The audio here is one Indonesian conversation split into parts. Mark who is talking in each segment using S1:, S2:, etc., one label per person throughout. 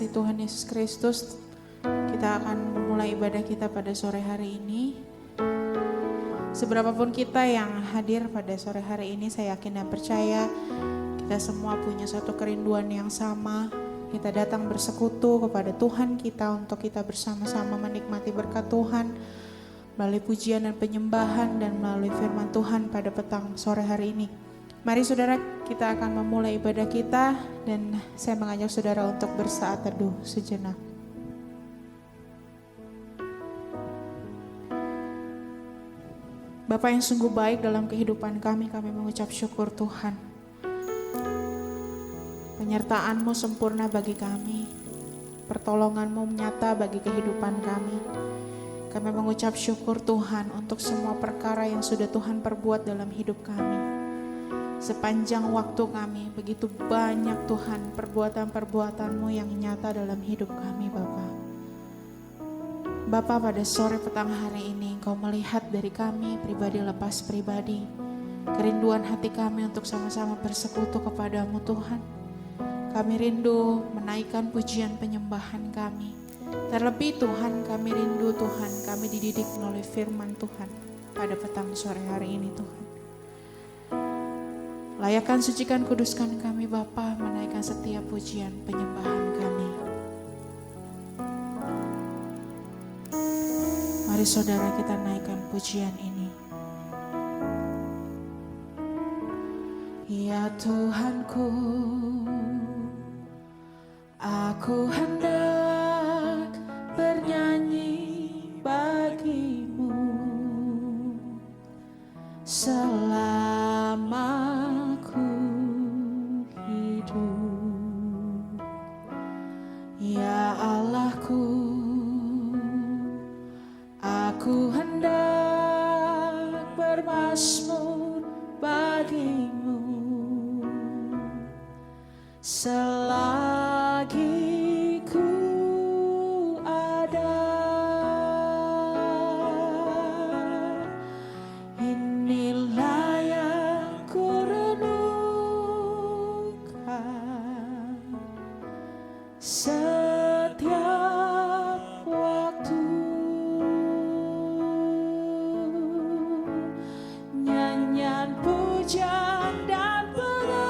S1: kasih Tuhan Yesus Kristus, kita akan memulai ibadah kita pada sore hari ini. Seberapapun kita yang hadir pada sore hari ini, saya yakin dan percaya kita semua punya satu kerinduan yang sama. Kita datang bersekutu kepada Tuhan kita untuk kita bersama-sama menikmati berkat Tuhan melalui pujian dan penyembahan dan melalui firman Tuhan pada petang sore hari ini. Mari saudara, kita akan memulai ibadah kita dan saya mengajak saudara untuk bersaat teduh sejenak. Bapa yang sungguh baik dalam kehidupan kami mengucap syukur Tuhan. Penyertaan-Mu sempurna bagi kami, pertolongan-Mu nyata bagi kehidupan kami. Kami mengucap syukur Tuhan untuk semua perkara yang sudah Tuhan perbuat dalam hidup kami. Sepanjang waktu kami, begitu banyak Tuhan perbuatan-perbuatan-Mu yang nyata dalam hidup kami Bapa. Bapa, pada sore petang hari ini Engkau melihat dari kami pribadi lepas pribadi, kerinduan hati kami untuk sama-sama bersekutu kepadamu Tuhan. Kami rindu menaikkan pujian penyembahan kami. Terlebih Tuhan, kami rindu Tuhan, kami dididik melalui firman Tuhan pada petang sore hari ini Tuhan. Layakan, sucikan, kuduskan kami Bapa, menaikkan setiap pujian penyembahan kami. Mari saudara, kita naikkan pujian ini. Ya Tuhanku, aku hendak bernyanyi bagimu selama ku hidup. Ya Allahku, aku hendak bermazmur bagimu selagi ku ada. Inilah yang ku renungkan setiap waktu. Nyanyian, pujian dan pengagungan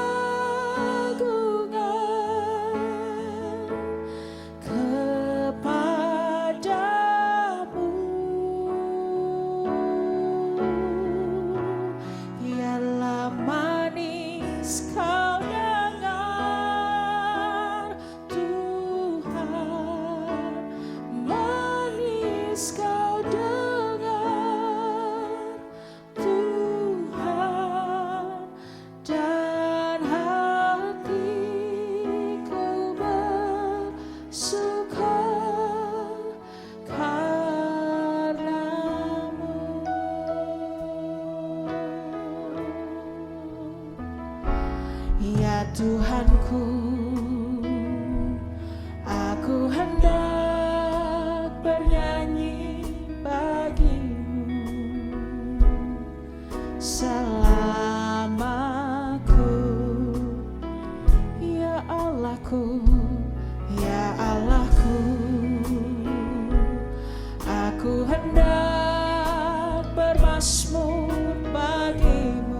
S1: kepadamu. Biarlah manis kau dengar Tuhan, manis kau dengar Tuhan, dan hatiku bersuka karenamu. Ya Tuhanku, aku hendak bernyanyi bagimu selama ku. Ya Allahku, ya Allahku, aku hendak bermazmur bagimu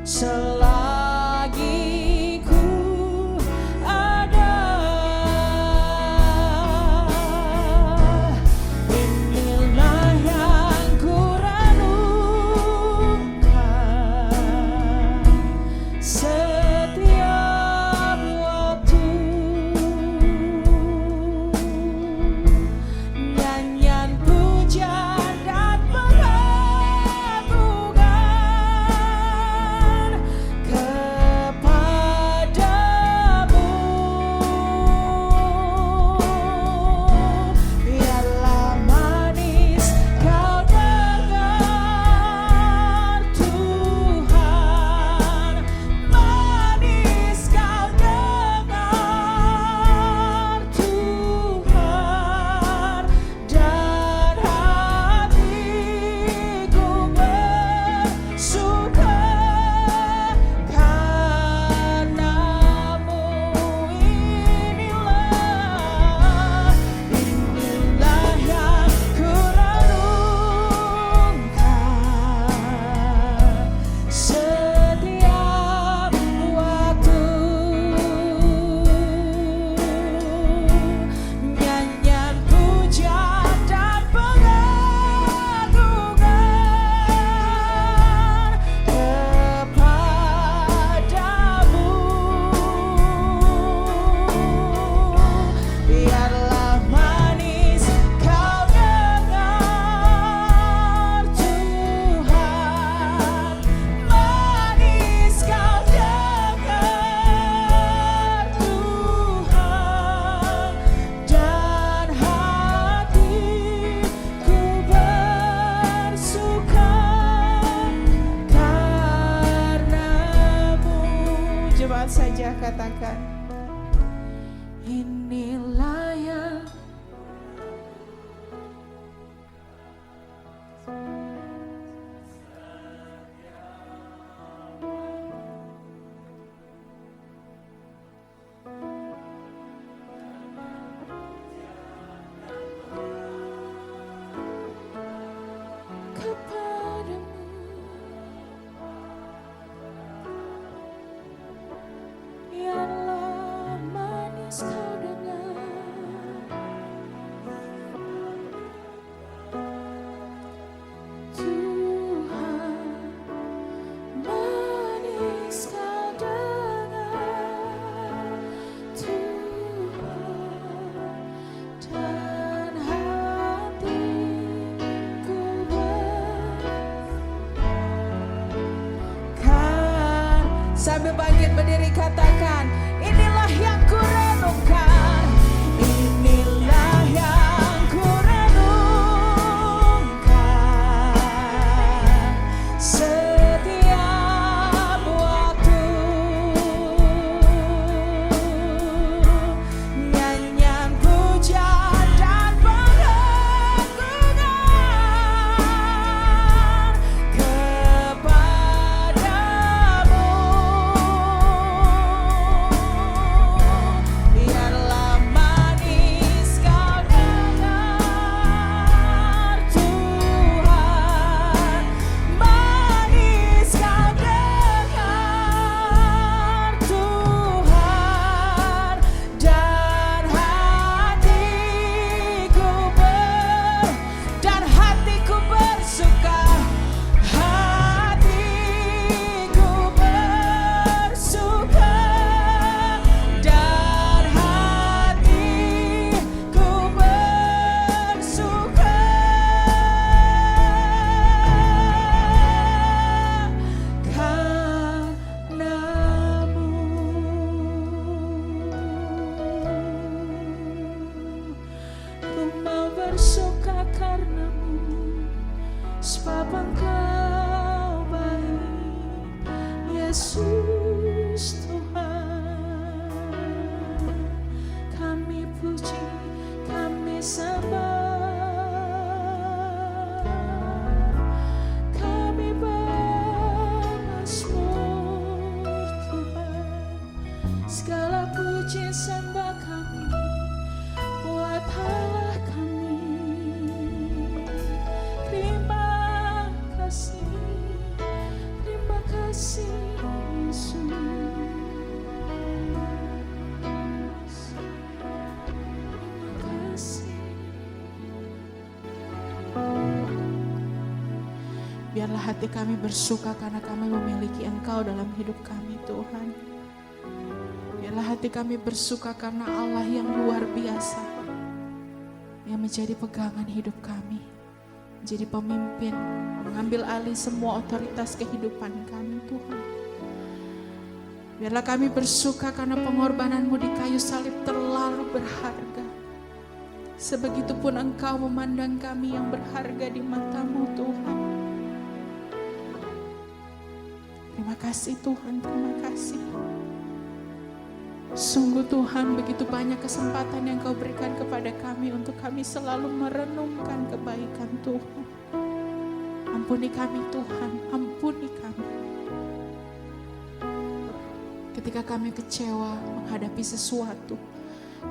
S1: selagi ku ada. Inilah yang ku renungkan setiap waktu. Nyanyian, pujian dan
S2: Sambil bangkit berdiri katakan, inilah yang ku renungkan, inilah yang ku renungkan setiap waktu. Nyanyian pujian dan pengagungan bersuka karenamu, sebab Engkau baik, Yesus Tuhan. Kami puji, kami sembah, kami bermazmur Tuhan. Segala puji sembah kami buat Allah kami. Terima kasih Yesus. Terima kasih.
S1: Biarlah hati kami bersuka karena kami memiliki Engkau dalam hidup kami Tuhan. Biarlah hati kami bersuka karena Allah yang luar biasa, yang menjadi pegangan hidup kami, menjadi pemimpin, mengambil alih semua otoritas kehidupan kami Tuhan. Biarlah kami bersuka karena pengorbananmu di kayu salib terlalu berharga. Sebegitupun Engkau memandang kami yang berharga di matamu Tuhan. Terima kasih Tuhan, terima kasih. Sungguh Tuhan, begitu banyak kesempatan yang Kau berikan kepada kami untuk kami selalu merenungkan kebaikan Tuhan. Ampuni kami Tuhan, ampuni kami. Ketika kami kecewa menghadapi sesuatu,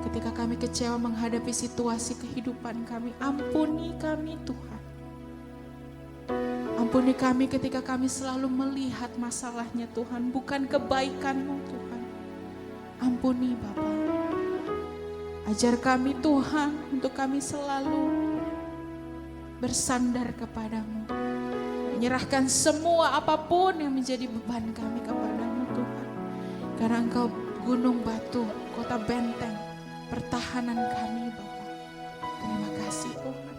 S1: ketika kami kecewa menghadapi situasi kehidupan kami, ampuni kami Tuhan. Ampuni kami ketika kami selalu melihat masalahnya Tuhan, bukan kebaikan-Mu Tuhan. Ampuni Bapa. Ajar kami Tuhan untuk kami selalu bersandar kepadamu. Menyerahkan semua apapun yang menjadi beban kami kepadamu Tuhan. Karena Engkau gunung batu, kota benteng, pertahanan kami Bapa. Terima kasih Tuhan.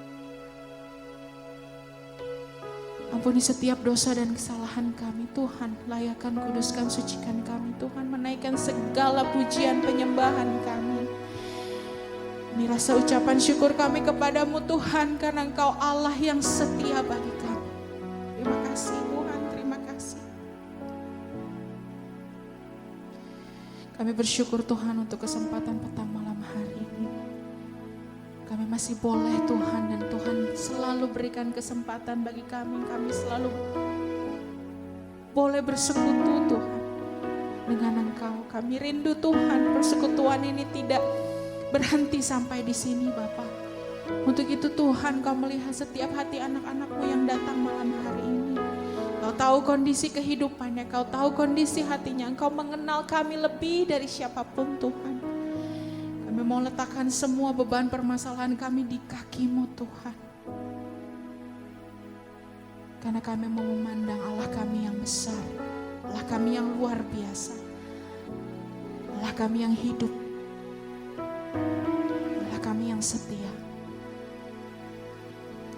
S1: Ampuni setiap dosa dan kesalahan kami Tuhan. Layakan, kuduskan, sucikan kami Tuhan. Menaikkan segala pujian penyembahan kami. Ini rasa ucapan syukur kami kepadamu Tuhan. Karena Engkau Allah yang setia bagi kami. Terima kasih Tuhan, terima kasih. Kami bersyukur Tuhan untuk kesempatan petang malam hari ini. Kami masih boleh Tuhan, dan Tuhan selalu berikan kesempatan bagi kami. Kami selalu boleh bersekutu Tuhan dengan Engkau. Kami rindu Tuhan, persekutuan ini tidak berhenti sampai di sini Bapa. Untuk itu Tuhan, Kau melihat setiap hati anak-anak-Mu yang datang malam hari ini. Kau tahu kondisi kehidupannya, Kau tahu kondisi hatinya. Engkau mengenal kami lebih dari siapapun Tuhan. Kami mau letakkan semua beban permasalahan kami di kaki-Mu Tuhan. Karena kami mau memandang Allah kami yang besar, Allah kami yang luar biasa, Allah kami yang hidup, Allah kami yang setia.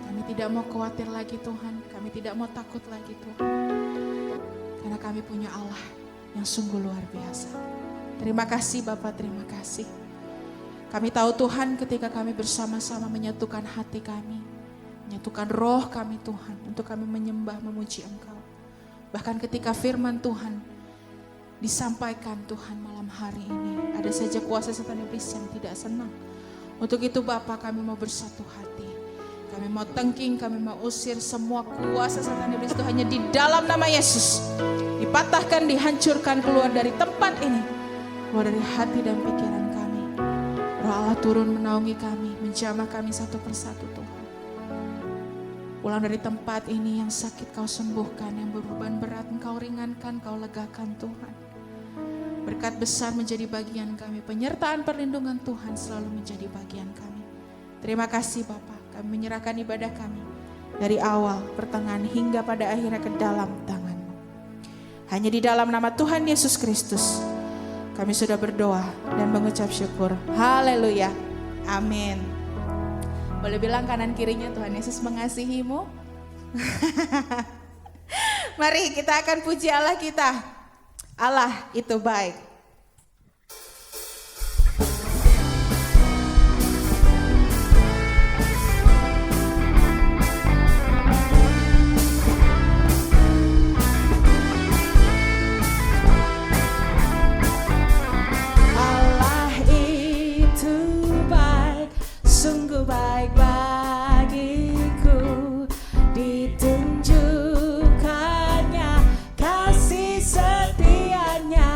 S1: Kami tidak mau khawatir lagi Tuhan, kami tidak mau takut lagi Tuhan. Karena kami punya Allah yang sungguh luar biasa. Terima kasih Bapak, terima kasih. Kami tahu Tuhan ketika kami bersama-sama menyatukan hati kami, menyatukan roh kami Tuhan, untuk kami menyembah memuji Engkau. Bahkan ketika firman Tuhan disampaikan Tuhan malam hari ini, ada saja kuasa setan iblis yang tidak senang. Untuk itu Bapa, kami mau bersatu hati. Kami mau tengking, kami mau usir semua kuasa setan iblis itu hanya di dalam nama Yesus. Dipatahkan, dihancurkan, keluar dari tempat ini, keluar dari hati dan pikiran kami. Roh Allah turun menaungi kami, menjamah kami satu persatu Tuhan. Pulang dari tempat ini, yang sakit Kau sembuhkan, yang beban berat Engkau ringankan, Kau legakan Tuhan. Berkat besar menjadi bagian kami, penyertaan perlindungan Tuhan selalu menjadi bagian kami. Terima kasih Bapa, kami menyerahkan ibadah kami dari awal, pertengahan hingga pada akhirnya ke dalam tangan-Mu. Hanya di dalam nama Tuhan Yesus Kristus kami sudah berdoa dan mengucap syukur. Haleluya. Amin. Boleh bilang kanan kirinya, Tuhan Yesus mengasihi-Mu. Mari kita akan puji Allah kita. Allah itu baik.
S2: Baik bagiku, ditunjukkannya kasih setianya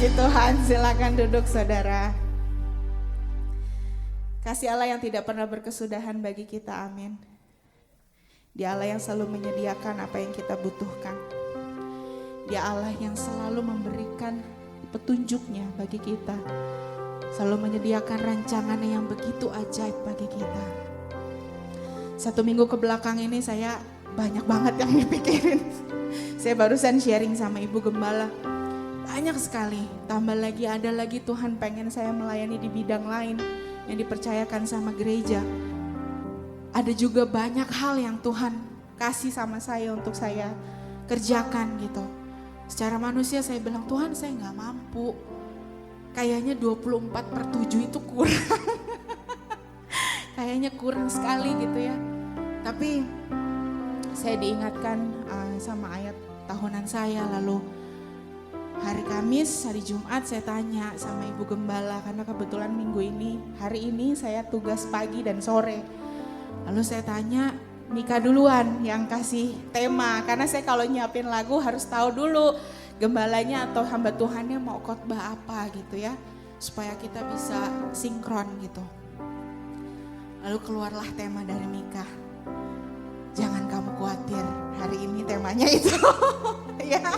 S1: Puji Tuhan, silakan duduk saudara. Kasih Allah yang tidak pernah berkesudahan bagi kita, amin. Dia Allah yang selalu menyediakan apa yang kita butuhkan. Dia Allah yang selalu memberikan petunjuknya bagi kita. Selalu menyediakan rancangannya yang begitu ajaib bagi kita. 1 minggu ke belakang ini saya banyak banget yang dipikirin. Saya barusan sharing sama Ibu Gembala. Banyak sekali, tambah lagi ada lagi Tuhan pengen saya melayani di bidang lain yang dipercayakan sama gereja. Ada juga banyak hal yang Tuhan kasih sama saya untuk saya kerjakan gitu. Secara manusia saya bilang, Tuhan saya gak mampu. Kayaknya 24/7 itu kurang. Kayaknya kurang sekali gitu ya. Tapi saya diingatkan sama ayat tahunan saya, lalu hari Kamis, hari Jumat saya tanya sama Ibu Gembala karena kebetulan minggu ini, hari ini saya tugas pagi dan sore. Lalu saya tanya, Mika duluan yang kasih tema karena saya kalau nyiapin lagu harus tahu dulu gembalanya atau hamba Tuhannya mau khotbah apa gitu ya, supaya kita bisa sinkron gitu. Lalu keluarlah tema dari Mika. Jangan kamu khawatir, hari ini temanya itu ya.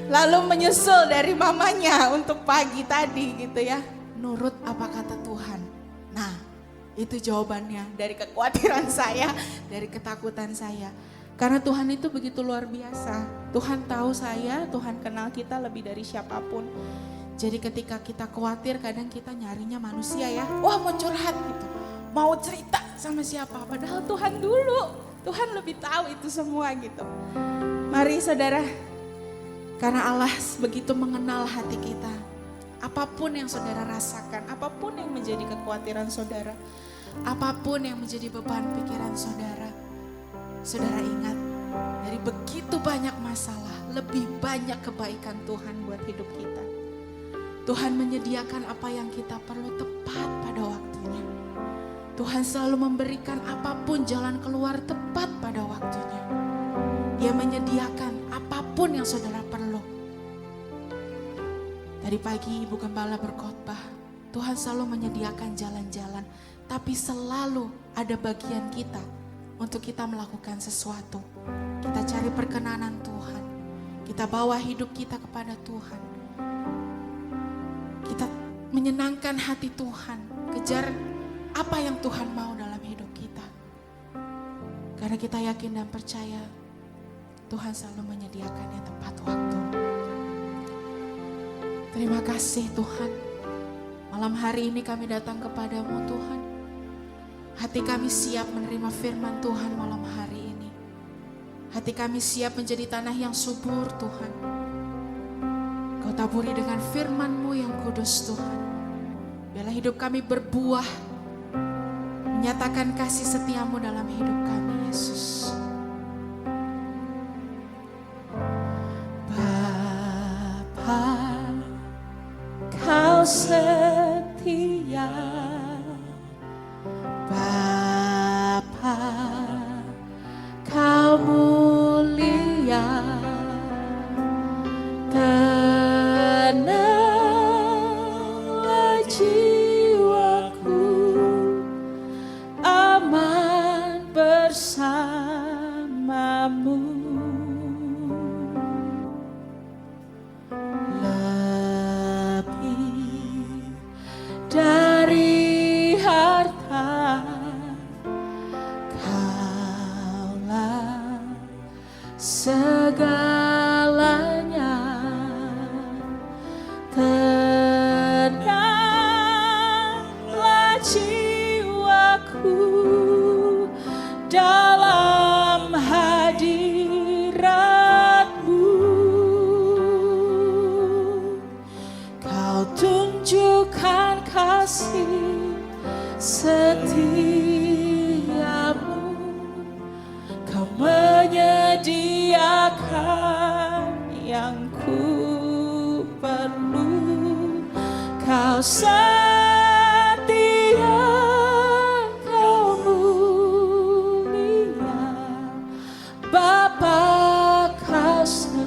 S1: Lalu menyusul dari mamanya untuk pagi tadi gitu ya. Nurut apa kata Tuhan. Nah itu jawabannya dari kekhawatiran saya, dari ketakutan saya. Karena Tuhan itu begitu luar biasa. Tuhan tahu saya, Tuhan kenal kita lebih dari siapapun. Jadi ketika kita khawatir kadang kita nyarinya manusia ya. Wah mau curhat gitu, mau cerita sama siapa. Padahal Tuhan dulu, Tuhan lebih tahu itu semua gitu. Mari saudara, karena Allah begitu mengenal hati kita. Apapun yang saudara rasakan, apapun yang menjadi kekhawatiran saudara, apapun yang menjadi beban pikiran saudara, saudara ingat, dari begitu banyak masalah, lebih banyak kebaikan Tuhan buat hidup kita. Tuhan menyediakan apa yang kita perlu tepat pada waktunya. Tuhan selalu memberikan apapun jalan keluar tepat pada waktunya. Dia menyediakan apapun yang saudara perlu. Dari pagi Ibu Gembala berkhotbah, Tuhan selalu menyediakan jalan-jalan, tapi selalu ada bagian kita untuk kita melakukan sesuatu. Kita cari perkenanan Tuhan, kita bawa hidup kita kepada Tuhan. Kita menyenangkan hati Tuhan, kejar apa yang Tuhan mau dalam hidup kita. Karena kita yakin dan percaya Tuhan selalu menyediakan yang tepat waktu. Terima kasih Tuhan. Malam hari ini kami datang kepadamu Tuhan. Hati kami siap menerima firman Tuhan malam hari ini. Hati kami siap menjadi tanah yang subur Tuhan. Kau taburi dengan firman-Mu yang kudus Tuhan. Biarlah hidup kami berbuah, menyatakan kasih setia-Mu dalam hidup kami Yesus.
S2: Kau setia,
S1: Bapa,
S2: Kau mulia, tenanglah jiwaku, aman bersamamu.
S1: dari harta, Kaulah segalanya. Tenanglah jiwaku dalam hadirat-Mu. Kau tunjukkan kasih setiamu, Kau menyediakan yang ku perlu. Kau setia, Kau mulia, Bapa Kau setia.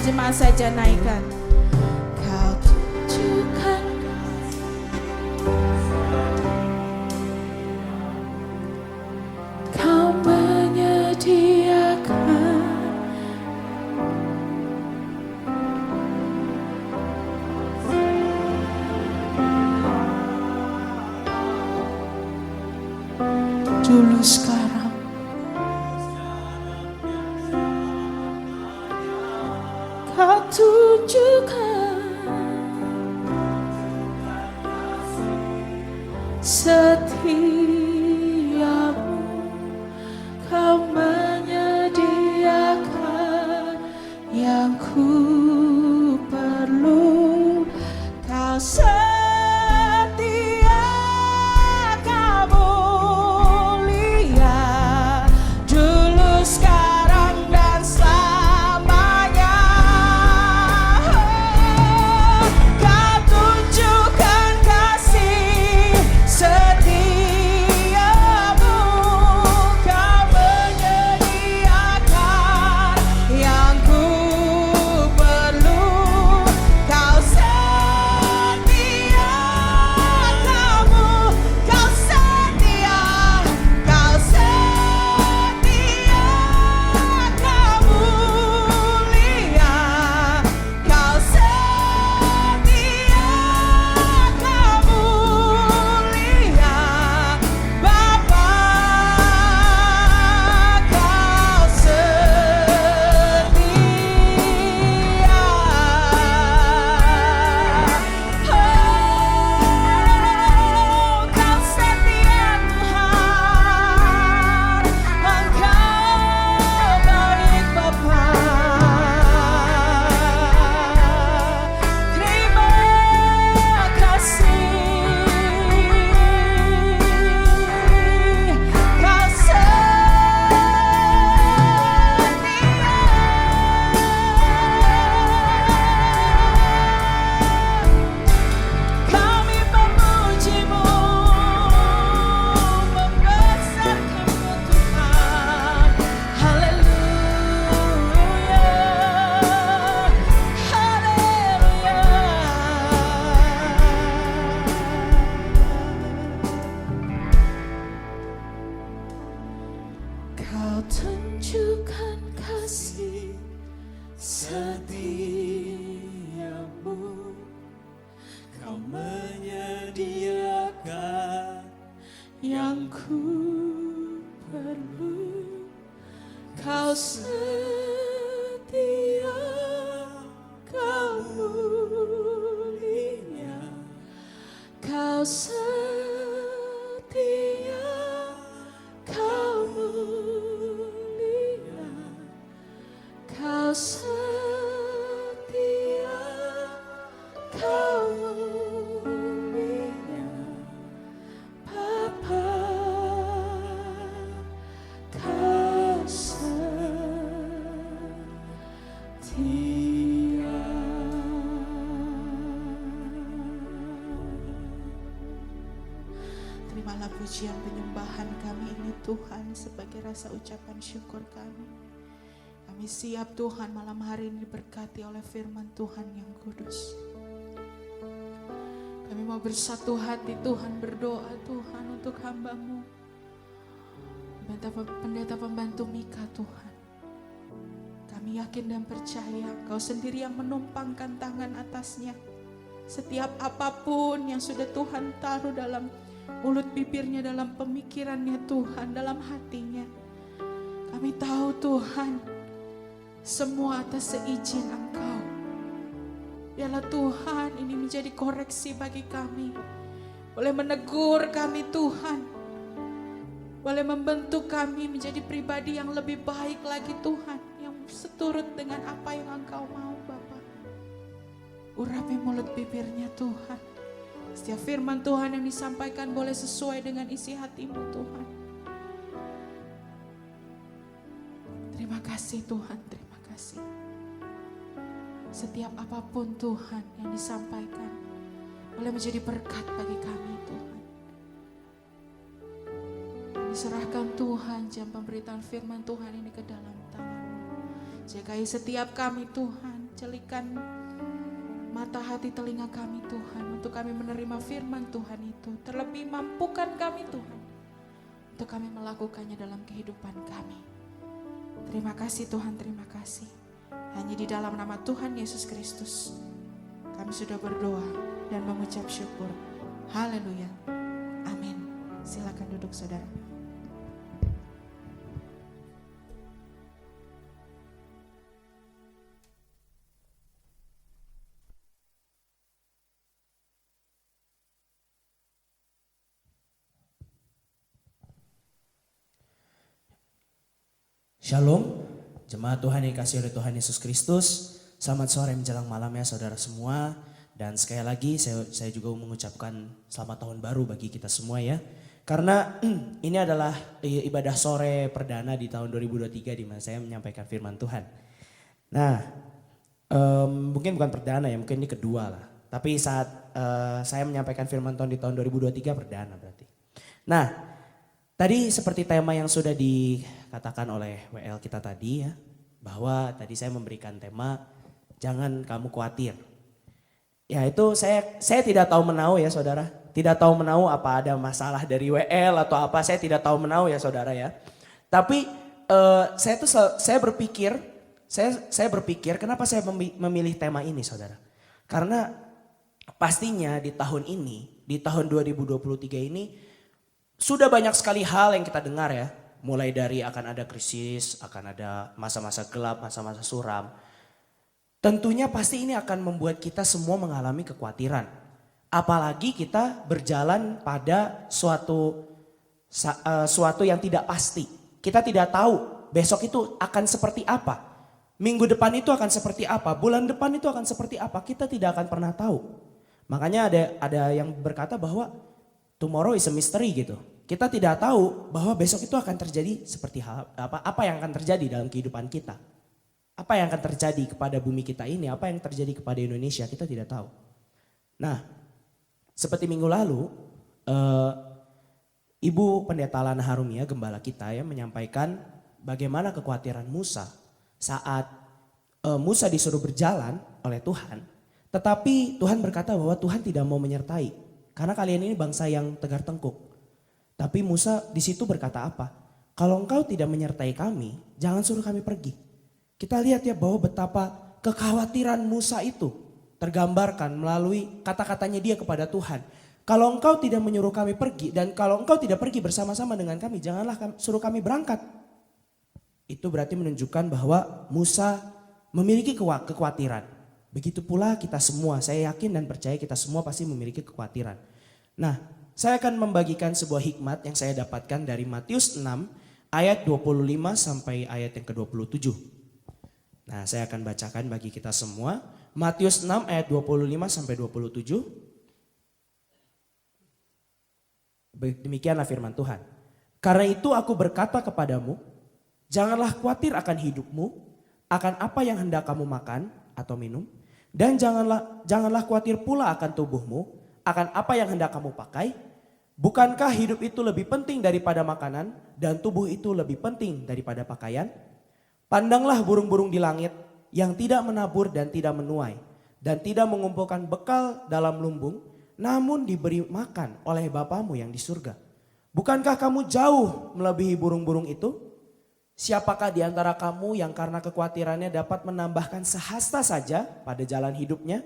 S1: jemaat saja naikkan. Kau tunjukkan Kau menyediakan dulu sekarang Kau tunjukkan setiamu, Kau menyediakan yang ku perlu. Kau setia, Kau mulia, dulu sekarang dan selamanya. Kau tunjukkan kasih setiamu, Kau menyediakan yang ku perlu. Kau setia, Kau setia, Kau setia, Kau mulia, Kau setia, Kau mulia, Bapa, Kau setia. Oh, Kau setia Tuhan, Engkau baik Bapa. Terima kasih, Kau setia. Kami memuji-Mu, membesarkan-Mu Tuhan. Haleluya, haleluya. Kau tunjukkan kasih setiamu,
S2: Kau menyediakan
S1: yang ku perlu. Kau setia, Kau mulia, Kau setia, Kau mulia, Kau setia, Kau mulia, Bapa, Kau setia. Terimalah pujian penyembahan kami ini Tuhan sebagai rasa ucapan syukur kami. Kami siap Tuhan malam hari ini diberkati oleh firman Tuhan yang kudus. Kami mau bersatu hati Tuhan, berdoa Tuhan untuk hamba-Mu, pendeta pembantu Mika Tuhan. Kami yakin dan percaya Kau sendiri yang menumpangkan tangan atasnya. Setiap apapun yang sudah Tuhan taruh dalam mulut bibirnya, dalam pemikirannya Tuhan, dalam hatinya. Kami tahu Tuhan, semua atas seizin Engkau. Biarlah Tuhan ini menjadi koreksi bagi kami. Boleh menegur kami Tuhan. Boleh membentuk kami menjadi pribadi yang lebih baik lagi Tuhan. Yang seturut dengan apa yang Engkau mau Bapa. Urapi mulut bibirnya Tuhan. Setiap firman Tuhan yang disampaikan boleh sesuai dengan isi hati-Mu Tuhan. Terima kasih Tuhan, terima kasih. Setiap apapun Tuhan yang disampaikan boleh menjadi berkat bagi kami Tuhan. Diserahkan Tuhan jam pemberitaan firman Tuhan ini ke dalam tangan-Mu. Jagai setiap kami Tuhan, Jelikan mata hati telinga kami Tuhan, untuk kami menerima firman Tuhan itu. Terlebih mampukan kami Tuhan, untuk kami melakukannya dalam kehidupan kami. Terima kasih Tuhan, terima kasih. Hanya di dalam nama Tuhan Yesus Kristus kami sudah berdoa dan mengucap syukur. Haleluya. Amin. Silakan duduk saudara.
S3: Shalom, jemaat Tuhan yang dikasihi oleh Tuhan Yesus Kristus. Selamat sore menjelang malam ya saudara semua. Dan sekali lagi saya juga mengucapkan selamat tahun baru bagi kita semua ya. Karena ini adalah ibadah sore perdana di tahun 2023 di mana saya menyampaikan firman Tuhan. Nah, mungkin bukan perdana ya, mungkin ini kedua lah. Tapi saat saya menyampaikan firman Tuhan di tahun 2023 perdana berarti. Nah, tadi seperti tema yang sudah dikatakan oleh WL kita tadi ya, bahwa tadi saya memberikan tema jangan kamu khawatir. Ya itu saya tidak tahu menau ya saudara, tidak tahu menau apa ada masalah dari WL atau apa, saya tidak tahu menau ya saudara ya. Tapi saya berpikir kenapa saya memilih tema ini saudara. Karena pastinya di tahun ini, di tahun 2023 ini sudah banyak sekali hal yang kita dengar ya. Mulai dari akan ada krisis, akan ada masa-masa gelap, masa-masa suram. Tentunya pasti ini akan membuat kita semua mengalami kekhawatiran. Apalagi kita berjalan pada suatu yang tidak pasti. Kita tidak tahu besok itu akan seperti apa. Minggu depan itu akan seperti apa. Bulan depan itu akan seperti apa. Kita tidak akan pernah tahu. Makanya ada yang berkata bahwa tomorrow is a mystery gitu. Kita tidak tahu bahwa besok itu akan terjadi seperti apa yang akan terjadi dalam kehidupan kita. Apa yang akan terjadi kepada bumi kita ini, apa yang terjadi kepada Indonesia, kita tidak tahu. Nah, seperti minggu lalu, Ibu Pendeta Lana Harumia, gembala kita ya, menyampaikan bagaimana kekhawatiran Musa saat Musa disuruh berjalan oleh Tuhan. Tetapi Tuhan berkata bahwa Tuhan tidak mau menyertai. Karena kalian ini bangsa yang tegar tengkuk. Tapi Musa di situ berkata apa? Kalau engkau tidak menyertai kami, jangan suruh kami pergi. Kita lihat ya bahwa betapa kekhawatiran Musa itu tergambarkan melalui kata-katanya dia kepada Tuhan. Kalau engkau tidak menyuruh kami pergi dan kalau engkau tidak pergi bersama-sama dengan kami, janganlah suruh kami berangkat. Itu berarti menunjukkan bahwa Musa memiliki kekhawatiran. Begitu pula kita semua, saya yakin dan percaya kita semua pasti memiliki kekhawatiran. Nah, saya akan membagikan sebuah hikmat yang saya dapatkan dari Matius 6 ayat 25 sampai ayat yang ke-27. Nah, saya akan bacakan bagi kita semua. Matius 6 ayat 25 sampai 27. Demikianlah firman Tuhan. Karena itu aku berkata kepadamu, janganlah khawatir akan hidupmu, akan apa yang hendak kamu makan atau minum, dan janganlah khawatir pula akan tubuhmu, akan apa yang hendak kamu pakai. Bukankah hidup itu lebih penting daripada makanan dan tubuh itu lebih penting daripada pakaian? Pandanglah burung-burung di langit yang tidak menabur dan tidak menuai dan tidak mengumpulkan bekal dalam lumbung, namun diberi makan oleh Bapamu yang di surga. Bukankah kamu jauh melebihi burung-burung itu? Siapakah di antara kamu yang karena kekhawatirannya dapat menambahkan sehasta saja pada jalan hidupnya?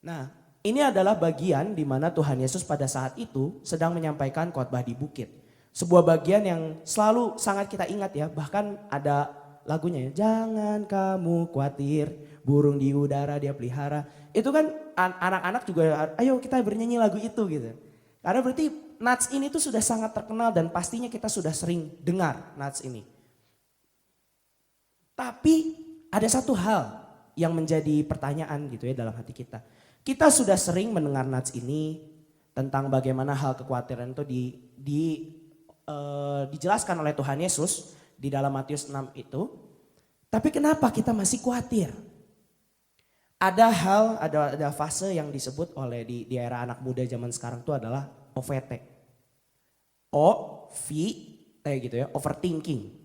S3: Nah, ini adalah bagian di mana Tuhan Yesus pada saat itu sedang menyampaikan khotbah di bukit. Sebuah bagian yang selalu sangat kita ingat ya, bahkan ada lagunya ya, jangan kamu khawatir, burung di udara dia pelihara. Itu kan anak-anak juga, ayo kita bernyanyi lagu itu gitu. Karena berarti nats ini tuh sudah sangat terkenal dan pastinya kita sudah sering dengar nats ini. Tapi ada satu hal yang menjadi pertanyaan gitu ya dalam hati kita. Kita sudah sering mendengar nats ini tentang bagaimana hal kekhawatiran itu dijelaskan oleh Tuhan Yesus di dalam Matius 6 itu. Tapi kenapa kita masih khawatir? Ada fase yang disebut oleh di era anak muda zaman sekarang itu adalah OVT. OVT gitu ya, overthinking.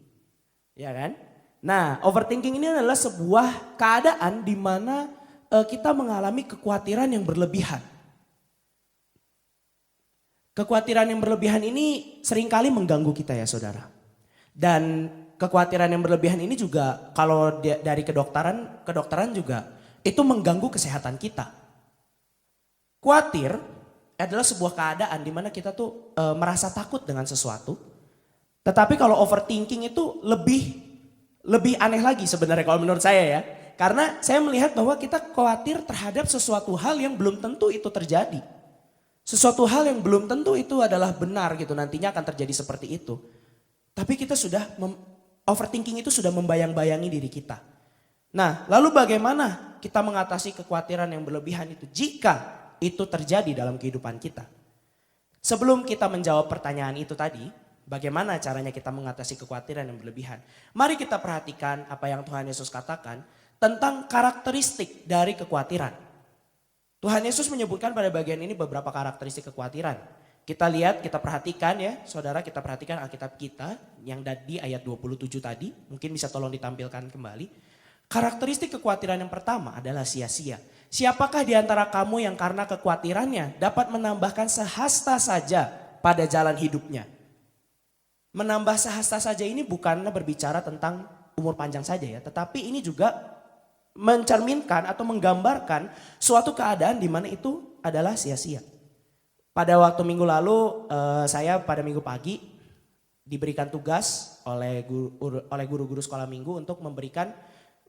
S3: Ya kan? Nah, overthinking ini adalah sebuah keadaan di mana kita mengalami kekhawatiran yang berlebihan. Kekhawatiran yang berlebihan ini seringkali mengganggu kita ya saudara. Dan kekhawatiran yang berlebihan ini juga kalau dari kedokteran juga itu mengganggu kesehatan kita. Khawatir adalah sebuah keadaan di mana kita tuh merasa takut dengan sesuatu. Tetapi kalau overthinking itu lebih aneh lagi sebenarnya kalau menurut saya ya. Karena saya melihat bahwa kita khawatir terhadap sesuatu hal yang belum tentu itu terjadi. Sesuatu hal yang belum tentu itu adalah benar gitu, nantinya akan terjadi seperti itu. Tapi kita overthinking itu sudah membayang-bayangi diri kita. Nah, lalu bagaimana kita mengatasi kekhawatiran yang berlebihan itu jika itu terjadi dalam kehidupan kita? Sebelum kita menjawab pertanyaan itu tadi, bagaimana caranya kita mengatasi kekhawatiran yang berlebihan? Mari kita perhatikan apa yang Tuhan Yesus katakan tentang karakteristik dari kekhawatiran. Tuhan Yesus menyebutkan pada bagian ini beberapa karakteristik kekhawatiran. Kita lihat, kita perhatikan ya, saudara, kita perhatikan Alkitab kita yang di ayat 27 tadi. Mungkin bisa tolong ditampilkan kembali. Karakteristik kekhawatiran yang pertama adalah sia-sia. Siapakah di antara kamu yang karena kekhawatirannya dapat menambahkan sehasta saja pada jalan hidupnya? Menambah sehasta saja ini bukanlah berbicara tentang umur panjang saja ya, tetapi ini juga mencerminkan atau menggambarkan suatu keadaan di mana itu adalah sia-sia. Pada waktu minggu lalu saya pada minggu pagi diberikan tugas oleh guru-guru sekolah minggu untuk memberikan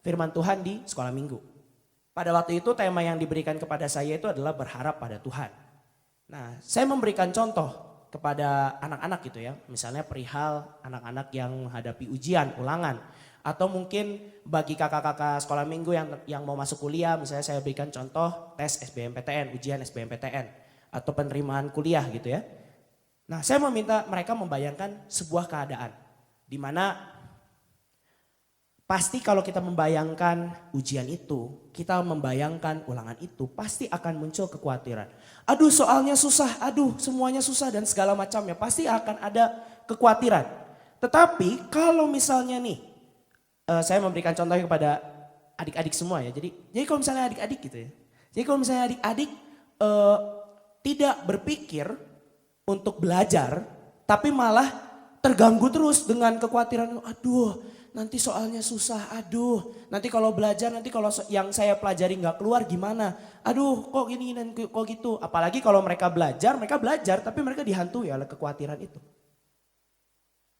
S3: firman Tuhan di sekolah minggu. Pada waktu itu tema yang diberikan kepada saya itu adalah berharap pada Tuhan. Nah, saya memberikan contoh kepada anak-anak gitu ya. Misalnya perihal anak-anak yang menghadapi ujian, ulangan. Atau mungkin bagi kakak-kakak sekolah minggu yang mau masuk kuliah, misalnya saya berikan contoh tes SBMPTN, ujian SBMPTN. Atau penerimaan kuliah gitu ya. Nah, saya meminta mereka membayangkan sebuah keadaan. Di mana pasti kalau kita membayangkan ujian itu, kita membayangkan ulangan itu, pasti akan muncul kekhawatiran. Aduh soalnya susah, aduh semuanya susah dan segala macamnya. Pasti akan ada kekhawatiran. Tetapi kalau misalnya nih, saya memberikan contohnya kepada adik-adik semua ya. Jadi kalau misalnya adik-adik gitu ya. Jadi kalau misalnya adik-adik tidak berpikir untuk belajar, tapi malah terganggu terus dengan kekhawatiran. Aduh, nanti soalnya susah. Aduh, nanti kalau belajar, nanti kalau yang saya pelajari nggak keluar gimana? Aduh, kok gini dan kok gitu. Apalagi kalau mereka belajar, tapi mereka dihantui oleh kekhawatiran itu.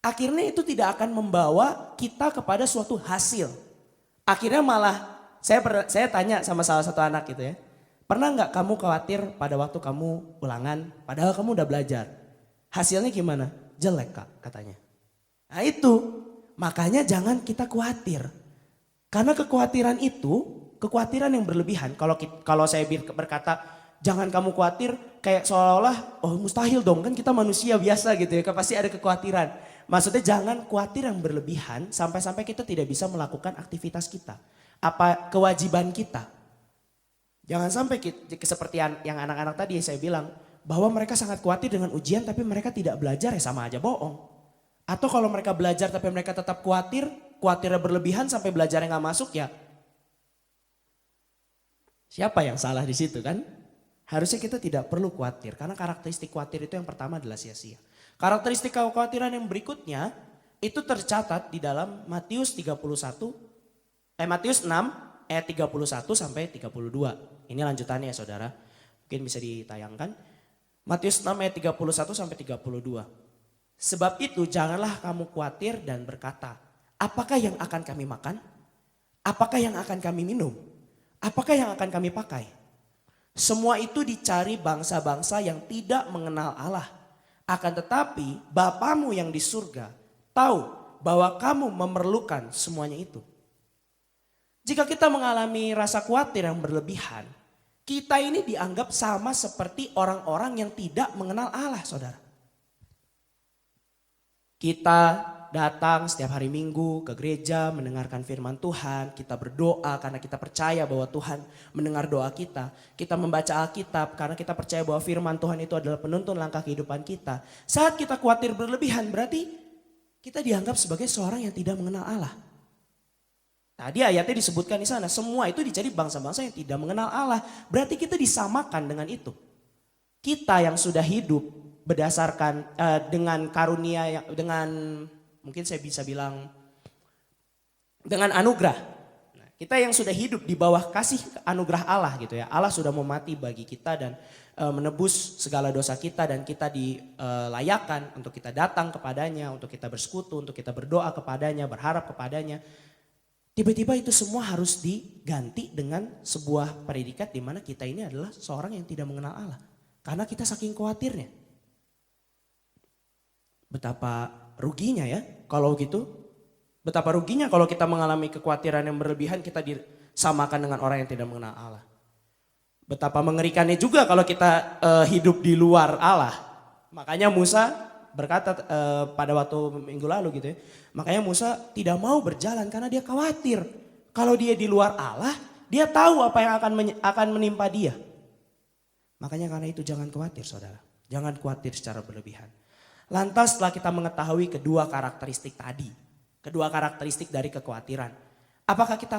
S3: Akhirnya itu tidak akan membawa kita kepada suatu hasil. Akhirnya malah saya tanya sama salah satu anak gitu ya. Pernah nggak kamu khawatir pada waktu kamu ulangan padahal kamu udah belajar? Hasilnya gimana? Jelek kak katanya. Nah itu makanya jangan kita khawatir. Karena kekhawatiran itu kekhawatiran yang berlebihan. Kalau saya berkata jangan kamu khawatir kayak seolah-olah oh mustahil dong kan kita manusia biasa gitu ya. Pasti ada kekhawatiran. Maksudnya jangan khawatir yang berlebihan sampai-sampai kita tidak bisa melakukan aktivitas kita. Apa kewajiban kita. Jangan sampai seperti yang anak-anak tadi saya bilang. Bahwa mereka sangat khawatir dengan ujian tapi mereka tidak belajar ya sama aja bohong. Atau kalau mereka belajar tapi mereka tetap khawatirnya berlebihan sampai belajarnya gak masuk ya. Siapa yang salah di situ kan? Harusnya kita tidak perlu khawatir. Karena karakteristik khawatir itu yang pertama adalah sia-sia. Karakteristik kekhawatiran yang berikutnya itu tercatat di dalam Matius 6 ayat 31 sampai 32. Ini lanjutannya ya saudara. Mungkin bisa ditayangkan. Matius 6 ayat 31 sampai 32. Sebab itu janganlah kamu khawatir dan berkata, apakah yang akan kami makan? Apakah yang akan kami minum? Apakah yang akan kami pakai? Semua itu dicari bangsa-bangsa yang tidak mengenal Allah. Akan tetapi Bapamu yang di surga tahu bahwa kamu memerlukan semuanya itu. Jika kita mengalami rasa khawatir yang berlebihan, kita ini dianggap sama seperti orang-orang yang tidak mengenal Allah, saudara. Kita datang setiap hari Minggu ke gereja mendengarkan firman Tuhan, kita berdoa karena kita percaya bahwa Tuhan mendengar doa kita. Kita membaca Alkitab karena kita percaya bahwa firman Tuhan itu adalah penuntun langkah kehidupan kita. Saat kita khawatir berlebihan berarti kita dianggap sebagai seorang yang tidak mengenal Allah. Tadi ayatnya disebutkan di sana, semua itu dicari bangsa-bangsa yang tidak mengenal Allah. Berarti kita disamakan dengan itu. Kita yang sudah hidup berdasarkan dengan karunia yang dengan mungkin saya bisa bilang dengan anugerah. Nah, kita yang sudah hidup di bawah kasih anugerah Allah gitu ya. Allah sudah mau mati bagi kita dan menebus segala dosa kita dan kita dilayakkan untuk kita datang kepadanya, untuk kita bersekutu, untuk kita berdoa kepadanya, berharap kepadanya. Tiba-tiba itu semua harus diganti dengan sebuah predikat di mana kita ini adalah seorang yang tidak mengenal Allah. Karena kita saking khawatirnya. Betapa ruginya ya kalau gitu. Betapa ruginya kalau kita mengalami kekhawatiran yang berlebihan kita disamakan dengan orang yang tidak mengenal Allah. Betapa mengerikannya juga kalau kita hidup di luar Allah. Makanya Musa berkata pada waktu minggu lalu gitu ya. Makanya Musa tidak mau berjalan karena dia khawatir. Kalau dia di luar Allah, dia tahu apa yang akan menimpa dia. Makanya karena itu jangan khawatir saudara. Jangan khawatir secara berlebihan. Lantas setelah kita mengetahui kedua karakteristik tadi. Kedua karakteristik dari kekhawatiran. Apakah kita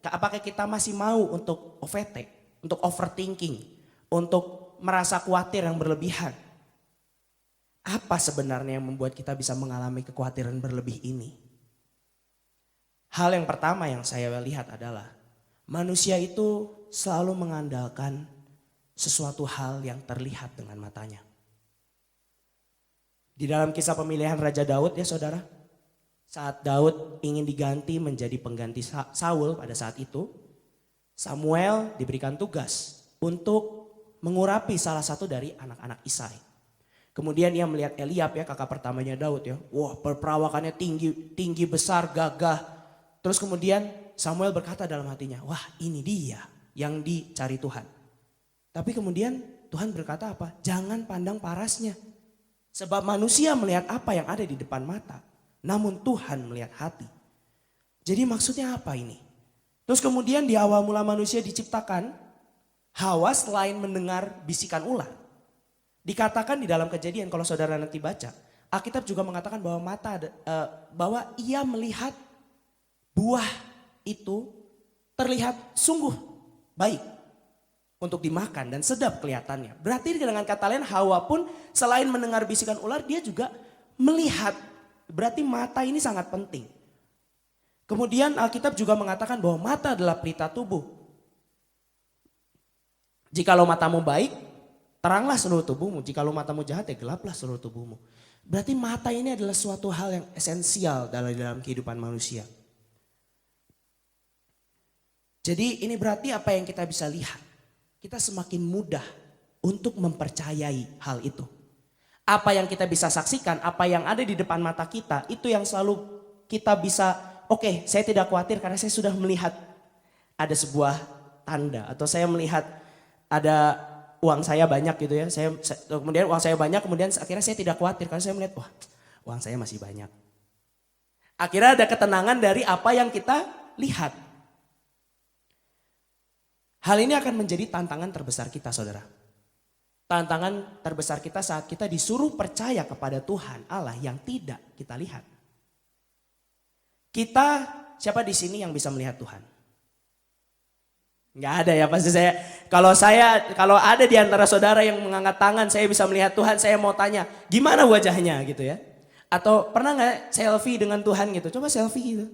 S3: apakah kita masih mau untuk overthink, untuk overthinking, untuk merasa khawatir yang berlebihan? Apa sebenarnya yang membuat kita bisa mengalami kekhawatiran berlebih ini? Hal yang pertama yang saya lihat adalah manusia itu selalu mengandalkan sesuatu hal yang terlihat dengan matanya. Di dalam kisah pemilihan Raja Daud ya saudara, saat Daud ingin diganti menjadi pengganti Saul pada saat itu, Samuel diberikan tugas untuk mengurapi salah satu dari anak-anak Isai. Kemudian ia melihat Eliab ya kakak pertamanya Daud ya. Wah perperawakannya tinggi besar gagah. Terus kemudian Samuel berkata dalam hatinya, wah ini dia yang dicari Tuhan. Tapi kemudian Tuhan berkata apa? Jangan pandang parasnya. Sebab manusia melihat apa yang ada di depan mata. Namun Tuhan melihat hati. Jadi maksudnya apa ini? Terus kemudian di awal mula manusia diciptakan, Hawa selain mendengar bisikan ular. Dikatakan di dalam Kejadian kalau saudara nanti baca, Alkitab juga mengatakan bahwa bahwa ia melihat buah itu terlihat sungguh baik untuk dimakan dan sedap kelihatannya. Berarti dengan kata lain Hawa pun selain mendengar bisikan ular dia juga melihat. Berarti mata ini sangat penting. Kemudian Alkitab juga mengatakan bahwa mata adalah pelita tubuh. Jikalau matamu baik, teranglah seluruh tubuhmu. Jikalau matamu jahat ya gelaplah seluruh tubuhmu. Berarti mata ini adalah suatu hal yang esensial dalam kehidupan manusia. Jadi ini berarti apa yang kita bisa lihat. Kita semakin mudah untuk mempercayai hal itu. Apa yang kita bisa saksikan, apa yang ada di depan mata kita, itu yang selalu kita bisa, oke, saya tidak khawatir karena saya sudah melihat ada sebuah tanda. Atau saya melihat ada uang saya banyak gitu ya. Kemudian uang saya banyak, kemudian akhirnya saya tidak khawatir karena saya melihat, wah uang saya masih banyak. Akhirnya ada ketenangan dari apa yang kita lihat. Hal ini akan menjadi tantangan terbesar kita saudara. Tantangan terbesar kita saat kita disuruh percaya kepada Tuhan Allah yang tidak kita lihat. Kita siapa di sini yang bisa melihat Tuhan? Nggak ada ya pasti kalau ada di antara saudara yang mengangkat tangan saya bisa melihat Tuhan, saya mau tanya gimana wajahnya gitu ya. Atau pernah nggak selfie dengan Tuhan gitu, coba selfie gitu.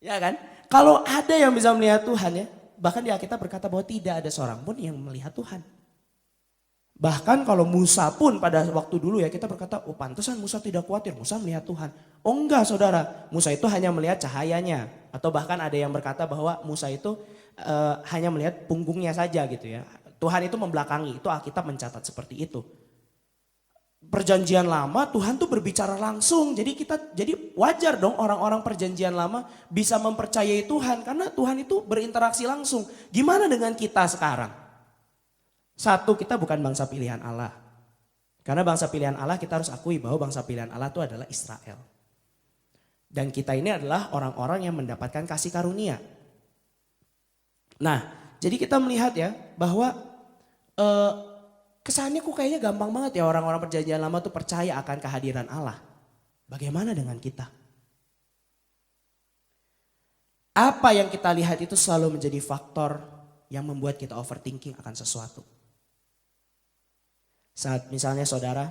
S3: Ya kan, kalau ada yang bisa melihat Tuhan ya, bahkan di Alkitab berkata bahwa tidak ada seorang pun yang melihat Tuhan. Bahkan kalau Musa pun pada waktu dulu ya kita berkata, oh pantesan Musa tidak khawatir, Musa melihat Tuhan. Oh enggak saudara, Musa itu hanya melihat cahayanya. Atau bahkan ada yang berkata bahwa Musa itu hanya melihat punggungnya saja gitu ya. Tuhan itu membelakangi, itu Alkitab mencatat seperti itu. Perjanjian lama Tuhan tuh berbicara langsung, jadi wajar dong orang-orang perjanjian lama bisa mempercayai Tuhan. Karena Tuhan itu berinteraksi langsung. Gimana dengan kita sekarang? Satu, kita bukan bangsa pilihan Allah. Karena bangsa pilihan Allah kita harus akui bahwa bangsa pilihan Allah itu adalah Israel. Dan kita ini adalah orang-orang yang mendapatkan kasih karunia. Nah, jadi kita melihat ya bahwa kesannya kok kayaknya gampang banget ya orang-orang perjanjian lama tuh percaya akan kehadiran Allah. Bagaimana dengan kita? Apa yang kita lihat itu selalu menjadi faktor yang membuat kita overthinking akan sesuatu. Saat misalnya saudara,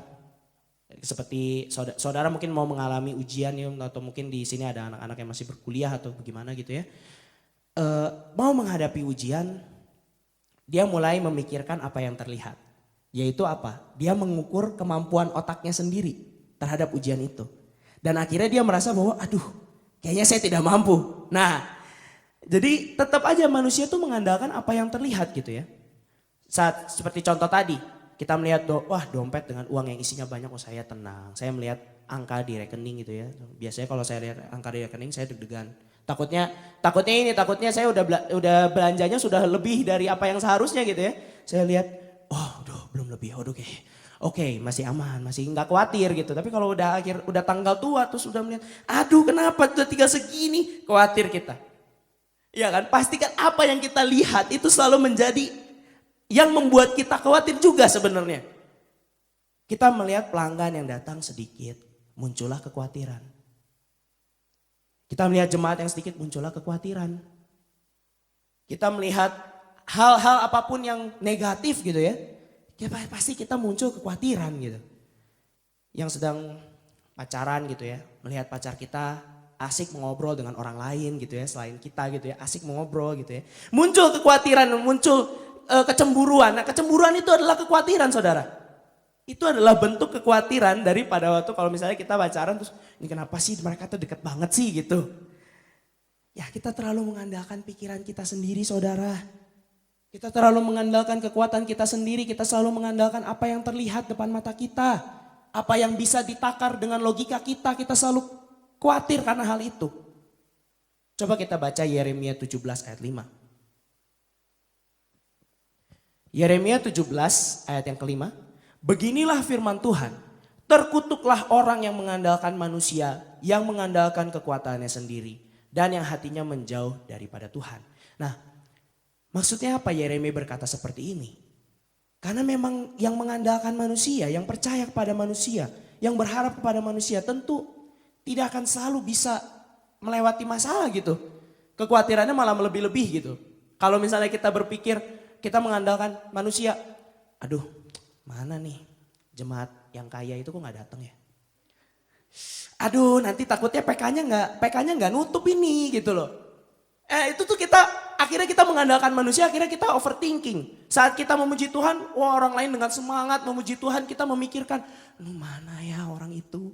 S3: seperti saudara mungkin mau mengalami ujian ya, atau mungkin di sini ada anak-anak yang masih berkuliah atau bagaimana gitu ya. Mau menghadapi ujian, dia mulai memikirkan apa yang terlihat. Yaitu apa? Dia mengukur kemampuan otaknya sendiri terhadap ujian itu. Dan akhirnya dia merasa bahwa aduh kayaknya saya tidak mampu. Nah jadi tetap aja manusia tuh mengandalkan apa yang terlihat gitu ya. Saat seperti contoh tadi kita melihat wah dompet dengan uang yang isinya banyak, oh saya tenang. Saya melihat angka di rekening gitu ya. Biasanya kalau saya lihat angka di rekening saya deg-degan. Takutnya saya udah belanjanya sudah lebih dari apa yang seharusnya gitu ya. Saya lihat, oh belum lebih, oke masih aman, masih nggak khawatir gitu. Tapi kalau udah tanggal tua terus sudah melihat, aduh kenapa udah tinggal segini, khawatir kita. Ya kan, pastikan apa yang kita lihat itu selalu menjadi yang membuat kita khawatir juga sebenarnya. Kita melihat pelanggan yang datang sedikit, muncullah kekhawatiran. Kita melihat jemaat yang sedikit, muncullah kekhawatiran. Kita melihat hal-hal apapun yang negatif gitu ya, pasti kita muncul kekhawatiran gitu. Yang sedang pacaran gitu ya, melihat pacar kita asik mengobrol dengan orang lain gitu ya, selain kita gitu ya, asik mengobrol gitu ya. Muncul kekhawatiran, muncul kecemburuan. Nah kecemburuan itu adalah kekhawatiran saudara. Itu adalah bentuk kekhawatiran daripada waktu kalau misalnya kita pacaran terus ini kenapa sih mereka tuh dekat banget sih gitu. Ya kita terlalu mengandalkan pikiran kita sendiri saudara. Kita terlalu mengandalkan kekuatan kita sendiri, kita selalu mengandalkan apa yang terlihat depan mata kita. Apa yang bisa ditakar dengan logika kita selalu khawatir karena hal itu. Coba kita baca Yeremia 17 ayat 5. Yeremia 17 ayat yang kelima. Beginilah firman Tuhan. Terkutuklah orang yang mengandalkan manusia, yang mengandalkan kekuatannya sendiri. Dan yang hatinya menjauh daripada Tuhan. Nah maksudnya apa Yeremia berkata seperti ini? Karena memang yang mengandalkan manusia, yang percaya kepada manusia, yang berharap kepada manusia tentu tidak akan selalu bisa melewati masalah gitu. Kekhawatirannya malah lebih-lebih gitu. Kalau misalnya kita berpikir kita mengandalkan manusia, aduh mana nih jemaat yang kaya itu kok gak datang ya. Aduh nanti takutnya PK-nya nggak nutup ini gitu loh. Itu tuh akhirnya kita mengandalkan manusia, akhirnya kita overthinking. Saat kita memuji Tuhan, wah orang lain dengan semangat memuji Tuhan, kita memikirkan, mana ya orang itu.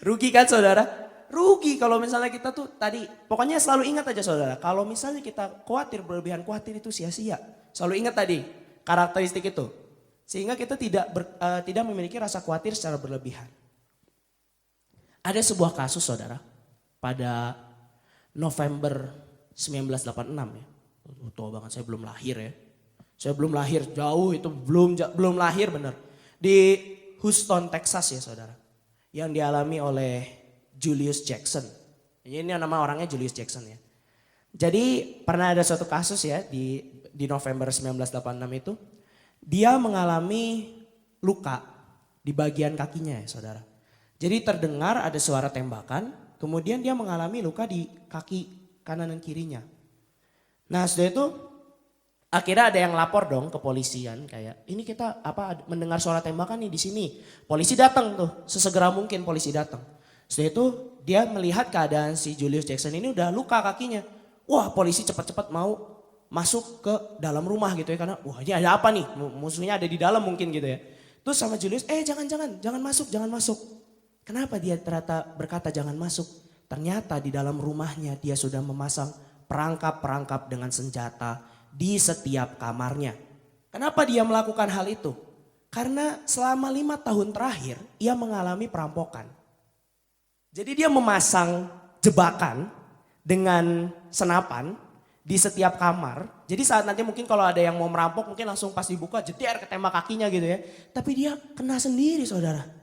S3: Rugi kan saudara? Rugi kalau misalnya kita tuh tadi, pokoknya selalu ingat aja saudara, kalau misalnya kita khawatir berlebihan, khawatir itu sia-sia. Selalu ingat tadi karakteristik itu. Sehingga kita tidak memiliki rasa khawatir secara berlebihan. Ada sebuah kasus saudara, pada November 1986 ya. Tua banget, saya belum lahir ya. Saya belum lahir, jauh itu belum lahir benar. Di Houston, Texas ya saudara. Yang dialami oleh Julius Jackson. Ini nama orangnya Julius Jackson ya. Jadi pernah ada suatu kasus ya di November 1986 itu. Dia mengalami luka di bagian kakinya ya saudara. Jadi terdengar ada suara tembakan. Kemudian dia mengalami luka di kaki kanan dan kirinya. Nah setelah itu akhirnya ada yang lapor dong ke polisian kayak ini kita mendengar suara tembakan nih di sini. Polisi datang tuh, sesegera mungkin polisi datang. Setelah itu dia melihat keadaan si Julius Jackson ini udah luka kakinya. Wah polisi cepat-cepat mau masuk ke dalam rumah gitu ya karena wah ini ada apa nih? Musuhnya ada di dalam mungkin gitu ya. Terus sama Julius, jangan masuk. Kenapa dia ternyata berkata jangan masuk? Ternyata di dalam rumahnya dia sudah memasang perangkap-perangkap dengan senjata di setiap kamarnya. Kenapa dia melakukan hal itu? Karena selama 5 tahun terakhir ia mengalami perampokan. Jadi dia memasang jebakan dengan senapan di setiap kamar. Jadi saat nanti mungkin kalau ada yang mau merampok mungkin langsung pas dibuka jeder ketembak kakinya gitu ya. Tapi dia kena sendiri saudara.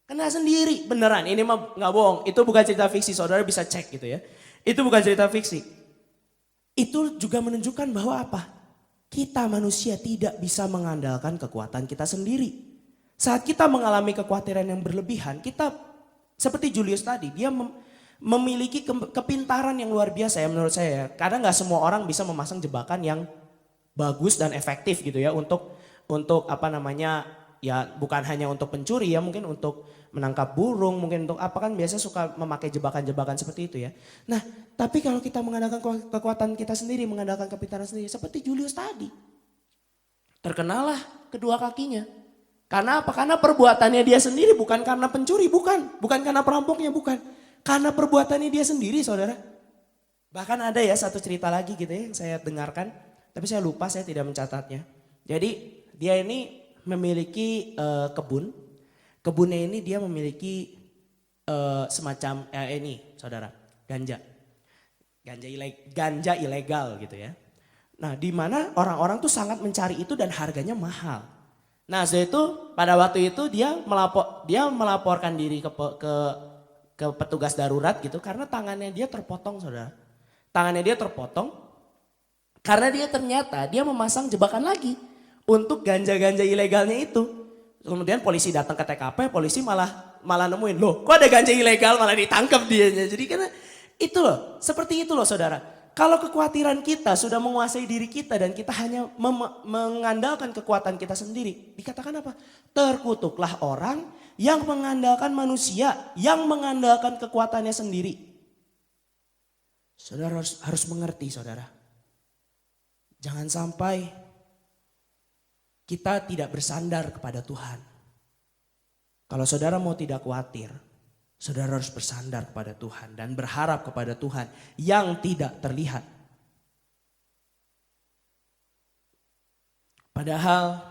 S3: Kena sendiri beneran, ini mah gak bohong. Itu bukan cerita fiksi, saudara bisa cek gitu ya. Itu bukan cerita fiksi. Itu juga menunjukkan bahwa apa? Kita manusia tidak bisa mengandalkan kekuatan kita sendiri. Saat kita mengalami kekhawatiran yang berlebihan, kita seperti Julius tadi, dia memiliki kepintaran yang luar biasa ya menurut saya ya. Karena nggak semua orang bisa memasang jebakan yang bagus dan efektif gitu ya untuk apa namanya ya bukan hanya untuk pencuri ya, mungkin untuk menangkap burung, mungkin untuk apa, kan biasa suka memakai jebakan-jebakan seperti itu ya. Nah, tapi kalau kita mengandalkan kekuatan kita sendiri, mengandalkan kepintaran sendiri seperti Julius tadi. Terkenalah kedua kakinya. Karena apa? Karena perbuatannya dia sendiri, bukan karena pencuri, bukan karena perampoknya, bukan. Karena perbuatannya dia sendiri, saudara. Bahkan ada ya satu cerita lagi gitu ya yang saya dengarkan, tapi saya lupa, saya tidak mencatatnya. Jadi dia ini memiliki kebun. Kebunnya ini dia memiliki semacam ini saudara, ganja ilegal gitu ya. Nah, di mana orang-orang tuh sangat mencari itu dan harganya mahal. Nah, setelah itu pada waktu itu dia melaporkan diri ke petugas darurat gitu karena tangannya dia terpotong, saudara. Tangannya dia terpotong karena ternyata dia memasang jebakan lagi untuk ganja-ganja ilegalnya itu. Kemudian polisi datang ke TKP, polisi malah nemuin, loh kok ada ganja ilegal, malah ditangkap dia. Jadi karena itu loh, seperti itu loh saudara. Kalau kekhawatiran kita sudah menguasai diri kita dan kita hanya mengandalkan kekuatan kita sendiri, dikatakan apa? Terkutuklah orang yang mengandalkan manusia, yang mengandalkan kekuatannya sendiri. Saudara harus mengerti saudara. Jangan sampai kita tidak bersandar kepada Tuhan. Kalau saudara mau tidak khawatir, saudara harus bersandar kepada Tuhan dan berharap kepada Tuhan yang tidak terlihat. Padahal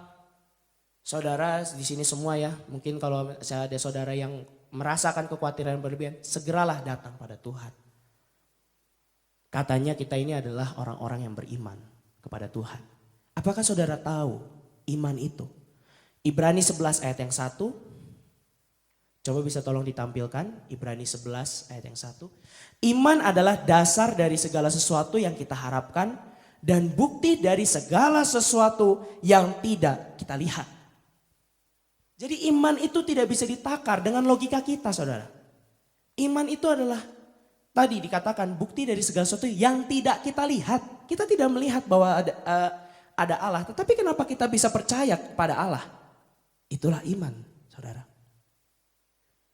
S3: saudara di sini semua ya, mungkin kalau ada saudara yang merasakan kekhawatiran berlebihan, segeralah datang pada Tuhan. Katanya kita ini adalah orang-orang yang beriman kepada Tuhan. Apakah saudara tahu iman itu? Ibrani 11 ayat yang 1. Coba bisa tolong ditampilkan Ibrani 11 ayat yang 1. Iman adalah dasar dari segala sesuatu yang kita harapkan dan bukti dari segala sesuatu yang tidak kita lihat. Jadi iman itu tidak bisa ditakar dengan logika kita, saudara. Iman itu adalah tadi dikatakan bukti dari segala sesuatu yang tidak kita lihat. Kita tidak melihat bahwa ada Allah, tetapi kenapa kita bisa percaya kepada Allah? Itulah iman, saudara.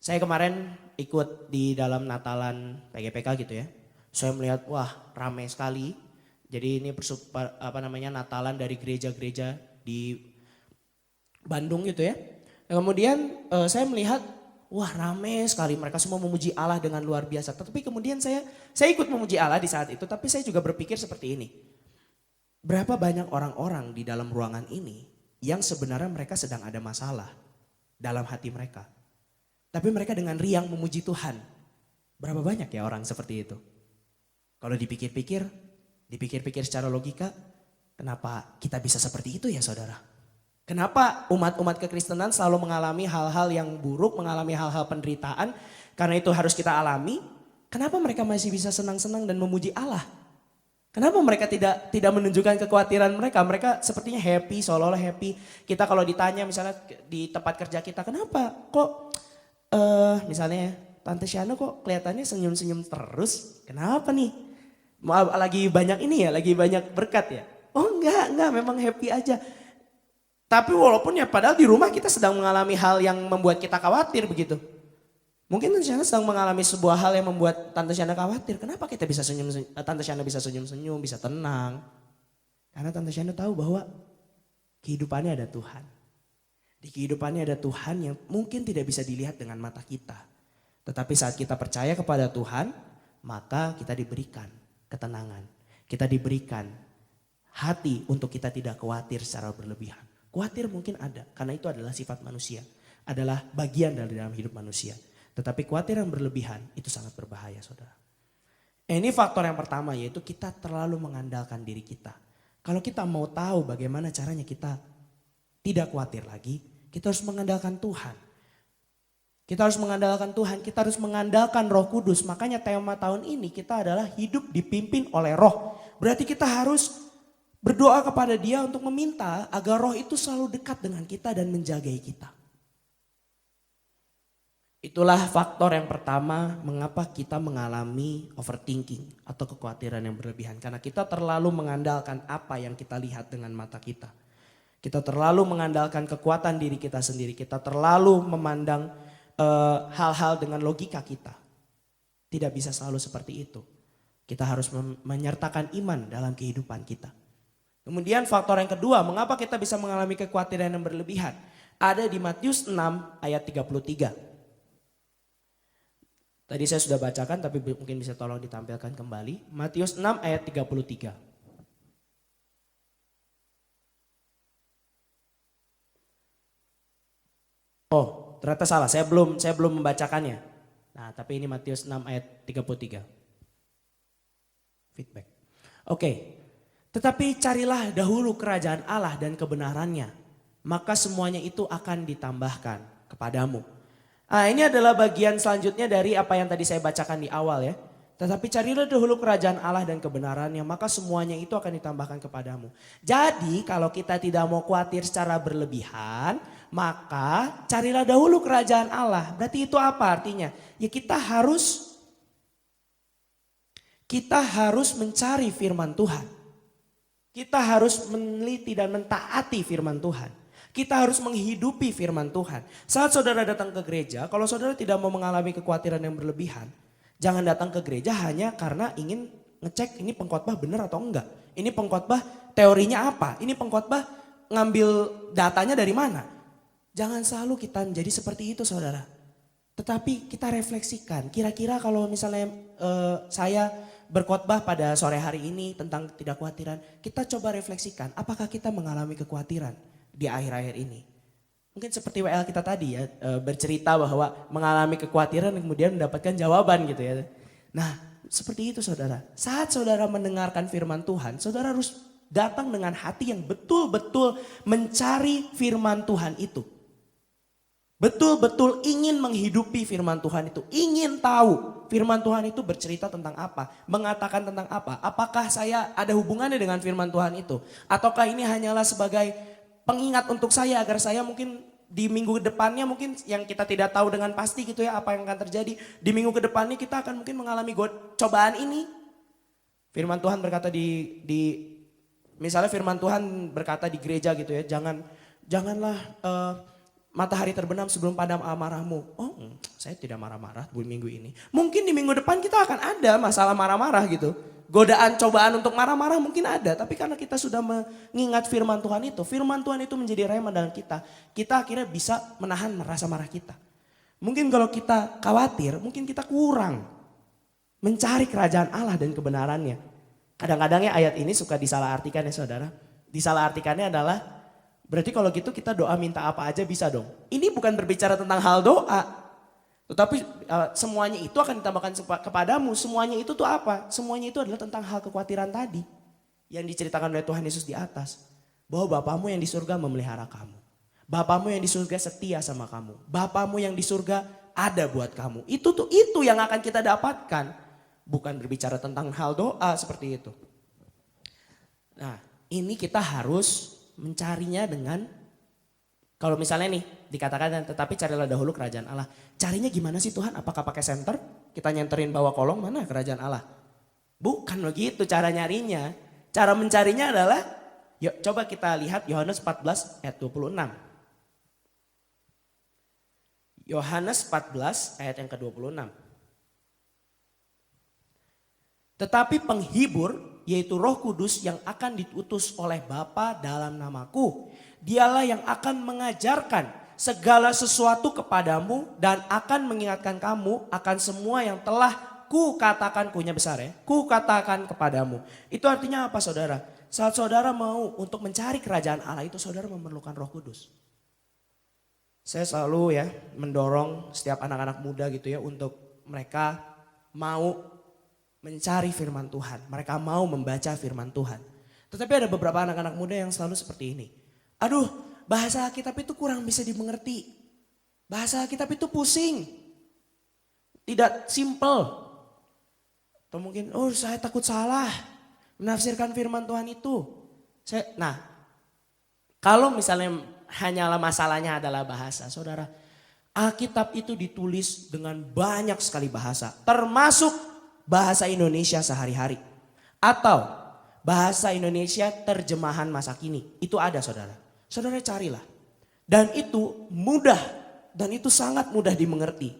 S3: Saya kemarin ikut di dalam Natalan PGPK gitu ya. Saya melihat wah ramai sekali. Jadi ini Natalan dari gereja-gereja di Bandung gitu ya. Dan kemudian saya melihat wah ramai sekali, mereka semua memuji Allah dengan luar biasa. Tetapi kemudian saya ikut memuji Allah di saat itu, tapi saya juga berpikir seperti ini. Berapa banyak orang-orang di dalam ruangan ini yang sebenarnya mereka sedang ada masalah dalam hati mereka. Tapi mereka dengan riang memuji Tuhan. Berapa banyak ya orang seperti itu? Kalau dipikir-pikir secara logika, kenapa kita bisa seperti itu ya saudara? Kenapa umat-umat kekristenan selalu mengalami hal-hal yang buruk, mengalami hal-hal penderitaan, karena itu harus kita alami. Kenapa mereka masih bisa senang-senang dan memuji Allah? Kenapa mereka tidak menunjukkan kekhawatiran mereka? Mereka sepertinya happy, seolah-olah happy. Kita kalau ditanya misalnya di tempat kerja kita, kenapa kok misalnya Tante Shana kok kelihatannya senyum-senyum terus? Kenapa nih? Lagi banyak ini ya, lagi banyak berkat ya? Oh enggak, memang happy aja. Tapi walaupun ya padahal di rumah kita sedang mengalami hal yang membuat kita khawatir begitu. Mungkin Tante Shana sedang mengalami sebuah hal yang membuat Tante Shana khawatir. Kenapa kita bisa Tante Shana bisa senyum-senyum, bisa tenang? Karena Tante Shana tahu bahwa kehidupannya ada Tuhan. Di kehidupannya ada Tuhan yang mungkin tidak bisa dilihat dengan mata kita. Tetapi saat kita percaya kepada Tuhan, maka kita diberikan ketenangan. Kita diberikan hati untuk kita tidak khawatir secara berlebihan. Khawatir mungkin ada, karena itu adalah sifat manusia. Adalah bagian dari dalam hidup manusia. Tetapi khawatir yang berlebihan itu sangat berbahaya saudara. Ini faktor yang pertama, yaitu kita terlalu mengandalkan diri kita. Kalau kita mau tahu bagaimana caranya kita tidak khawatir lagi, kita harus mengandalkan Tuhan. Kita harus mengandalkan Tuhan, kita harus mengandalkan Roh Kudus. Makanya tema tahun ini kita adalah hidup dipimpin oleh Roh. Berarti kita harus berdoa kepada Dia untuk meminta agar Roh itu selalu dekat dengan kita dan menjagai kita. Itulah faktor yang pertama mengapa kita mengalami overthinking atau kekhawatiran yang berlebihan. Karena kita terlalu mengandalkan apa yang kita lihat dengan mata kita. Kita terlalu mengandalkan kekuatan diri kita sendiri. Kita terlalu memandang hal-hal dengan logika kita. Tidak bisa selalu seperti itu. Kita harus menyertakan iman dalam kehidupan kita. Kemudian faktor yang kedua, mengapa kita bisa mengalami kekhawatiran yang berlebihan? Ada di Matius 6 ayat 33. Tadi saya sudah bacakan tapi mungkin bisa tolong ditampilkan kembali. Matius 6 ayat 33. Oh, ternyata salah. Saya belum membacakannya. Nah, tapi ini Matius 6 ayat 33. Feedback. Oke. Tetapi carilah dahulu kerajaan Allah dan kebenarannya, maka semuanya itu akan ditambahkan kepadamu. Nah, ini adalah bagian selanjutnya dari apa yang tadi saya bacakan di awal ya. Tetapi carilah dahulu kerajaan Allah dan kebenarannya, maka semuanya itu akan ditambahkan kepadamu. Jadi kalau kita tidak mau khawatir secara berlebihan, maka carilah dahulu kerajaan Allah. Berarti itu apa artinya? Ya kita harus mencari firman Tuhan. Kita harus meneliti dan mentaati firman Tuhan. Kita harus menghidupi firman Tuhan. Saat saudara datang ke gereja, kalau saudara tidak mau mengalami kekhawatiran yang berlebihan, jangan datang ke gereja hanya karena ingin ngecek ini pengkhotbah benar atau enggak. Ini pengkhotbah teorinya apa? Ini pengkhotbah ngambil datanya dari mana? Jangan selalu kita menjadi seperti itu saudara. Tetapi kita refleksikan, kira-kira kalau misalnya saya berkhotbah pada sore hari ini tentang tidak kekhawatiran, kita coba refleksikan apakah kita mengalami kekhawatiran di akhir-akhir ini. Mungkin seperti WL kita tadi ya, bercerita bahwa mengalami kekhawatiran kemudian mendapatkan jawaban gitu ya. Nah seperti itu saudara, saat saudara mendengarkan firman Tuhan, saudara harus datang dengan hati yang betul-betul mencari firman Tuhan itu. Betul-betul ingin menghidupi firman Tuhan itu, ingin tahu firman Tuhan itu bercerita tentang apa, mengatakan tentang apa. Apakah saya ada hubungannya dengan firman Tuhan itu? Ataukah ini hanyalah sebagai pengingat untuk saya agar saya mungkin di minggu depannya mungkin yang kita tidak tahu dengan pasti gitu ya apa yang akan terjadi. Di minggu ke depannya kita akan mungkin mengalami cobaan ini. Firman Tuhan berkata misalnya firman Tuhan berkata di gereja gitu ya, janganlah matahari terbenam sebelum padam amarahmu. Oh, saya tidak marah-marah di minggu ini. Mungkin di minggu depan kita akan ada masalah marah-marah gitu. Godaan, cobaan untuk marah-marah mungkin ada. Tapi karena kita sudah mengingat firman Tuhan itu menjadi rema dalam kita. Kita akhirnya bisa menahan rasa marah kita. Mungkin kalau kita khawatir, mungkin kita kurang mencari kerajaan Allah dan kebenarannya. Kadang-kadang ya ayat ini suka disalahartikan ya saudara. Disalahartikannya adalah berarti kalau gitu kita doa minta apa aja bisa dong. Ini bukan berbicara tentang hal doa. Tetapi semuanya itu akan ditambahkan kepadamu. Semuanya itu tuh apa? Semuanya itu adalah tentang hal kekhawatiran tadi. Yang diceritakan oleh Tuhan Yesus di atas. Bahwa Bapamu yang di surga memelihara kamu. Bapamu yang di surga setia sama kamu. Bapamu yang di surga ada buat kamu. Itu yang akan kita dapatkan. Bukan berbicara tentang hal doa seperti itu. Nah ini kita harus mencarinya dengan, kalau misalnya nih dikatakan tetapi carilah dahulu kerajaan Allah. Carinya gimana sih Tuhan? Apakah pakai senter? Kita nyenterin bawah kolong mana kerajaan Allah? Bukan begitu cara nyarinya. Cara mencarinya adalah, yuk coba kita lihat Yohanes 14 ayat 26. Yohanes 14 ayat yang ke-26. Tetapi penghibur yaitu Roh Kudus yang akan diutus oleh Bapa dalam namaku. Dialah yang akan mengajarkan segala sesuatu kepadamu dan akan mengingatkan kamu akan semua yang telah kukatakan, kunya besar ya, kukatakan kepadamu. Itu artinya apa saudara? Saat saudara mau untuk mencari kerajaan Allah itu saudara memerlukan Roh Kudus. Saya selalu ya mendorong setiap anak-anak muda gitu ya untuk mereka mau mencari firman Tuhan. Mereka mau membaca firman Tuhan. Tetapi ada beberapa anak-anak muda yang selalu seperti ini. Aduh, bahasa Alkitab itu kurang bisa dimengerti. Bahasa Alkitab itu pusing. Tidak simple. Atau mungkin, saya takut salah menafsirkan firman Tuhan itu. Kalau misalnya hanyalah masalahnya adalah bahasa, saudara. Alkitab itu ditulis dengan banyak sekali bahasa, termasuk bahasa Indonesia sehari-hari. Atau bahasa Indonesia terjemahan masa kini. Itu ada saudara. Saudara carilah. Dan itu mudah, dan itu sangat mudah dimengerti.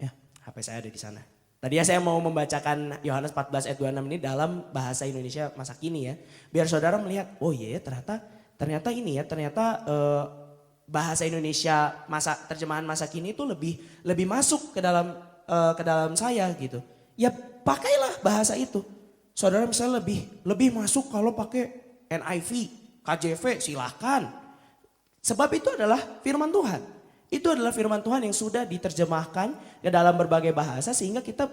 S3: Ya, HP saya ada di sana. Tadi ya saya mau membacakan Yohanes 14 ayat 26 ini dalam bahasa Indonesia masa kini ya. Biar saudara melihat, oh iya ternyata ini ya, ternyata bahasa Indonesia terjemahan masa kini itu lebih masuk ke dalam saya gitu. Ya pakailah bahasa itu. Saudara misalnya lebih masuk kalau pakai NIV, KJV silahkan. Sebab itu adalah firman Tuhan. Itu adalah firman Tuhan yang sudah diterjemahkan ke dalam berbagai bahasa sehingga kita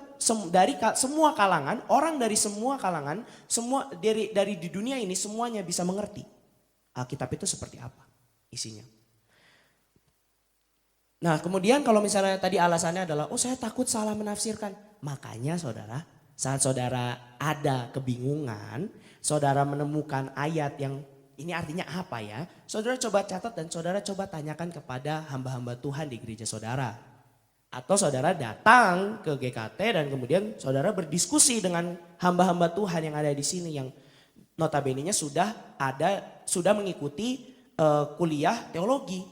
S3: dari semua kalangan, orang dari semua kalangan, semua dari di dunia ini semuanya bisa mengerti Alkitab itu seperti apa isinya. Nah kemudian kalau misalnya tadi alasannya adalah, oh saya takut salah menafsirkan. Makanya saudara, saat saudara ada kebingungan, saudara menemukan ayat yang ini artinya apa ya? Saudara coba catat dan saudara coba tanyakan kepada hamba-hamba Tuhan di gereja saudara. Atau saudara datang ke GKT dan kemudian saudara berdiskusi dengan hamba-hamba Tuhan yang ada di sini yang notabene-nya sudah mengikuti kuliah teologi.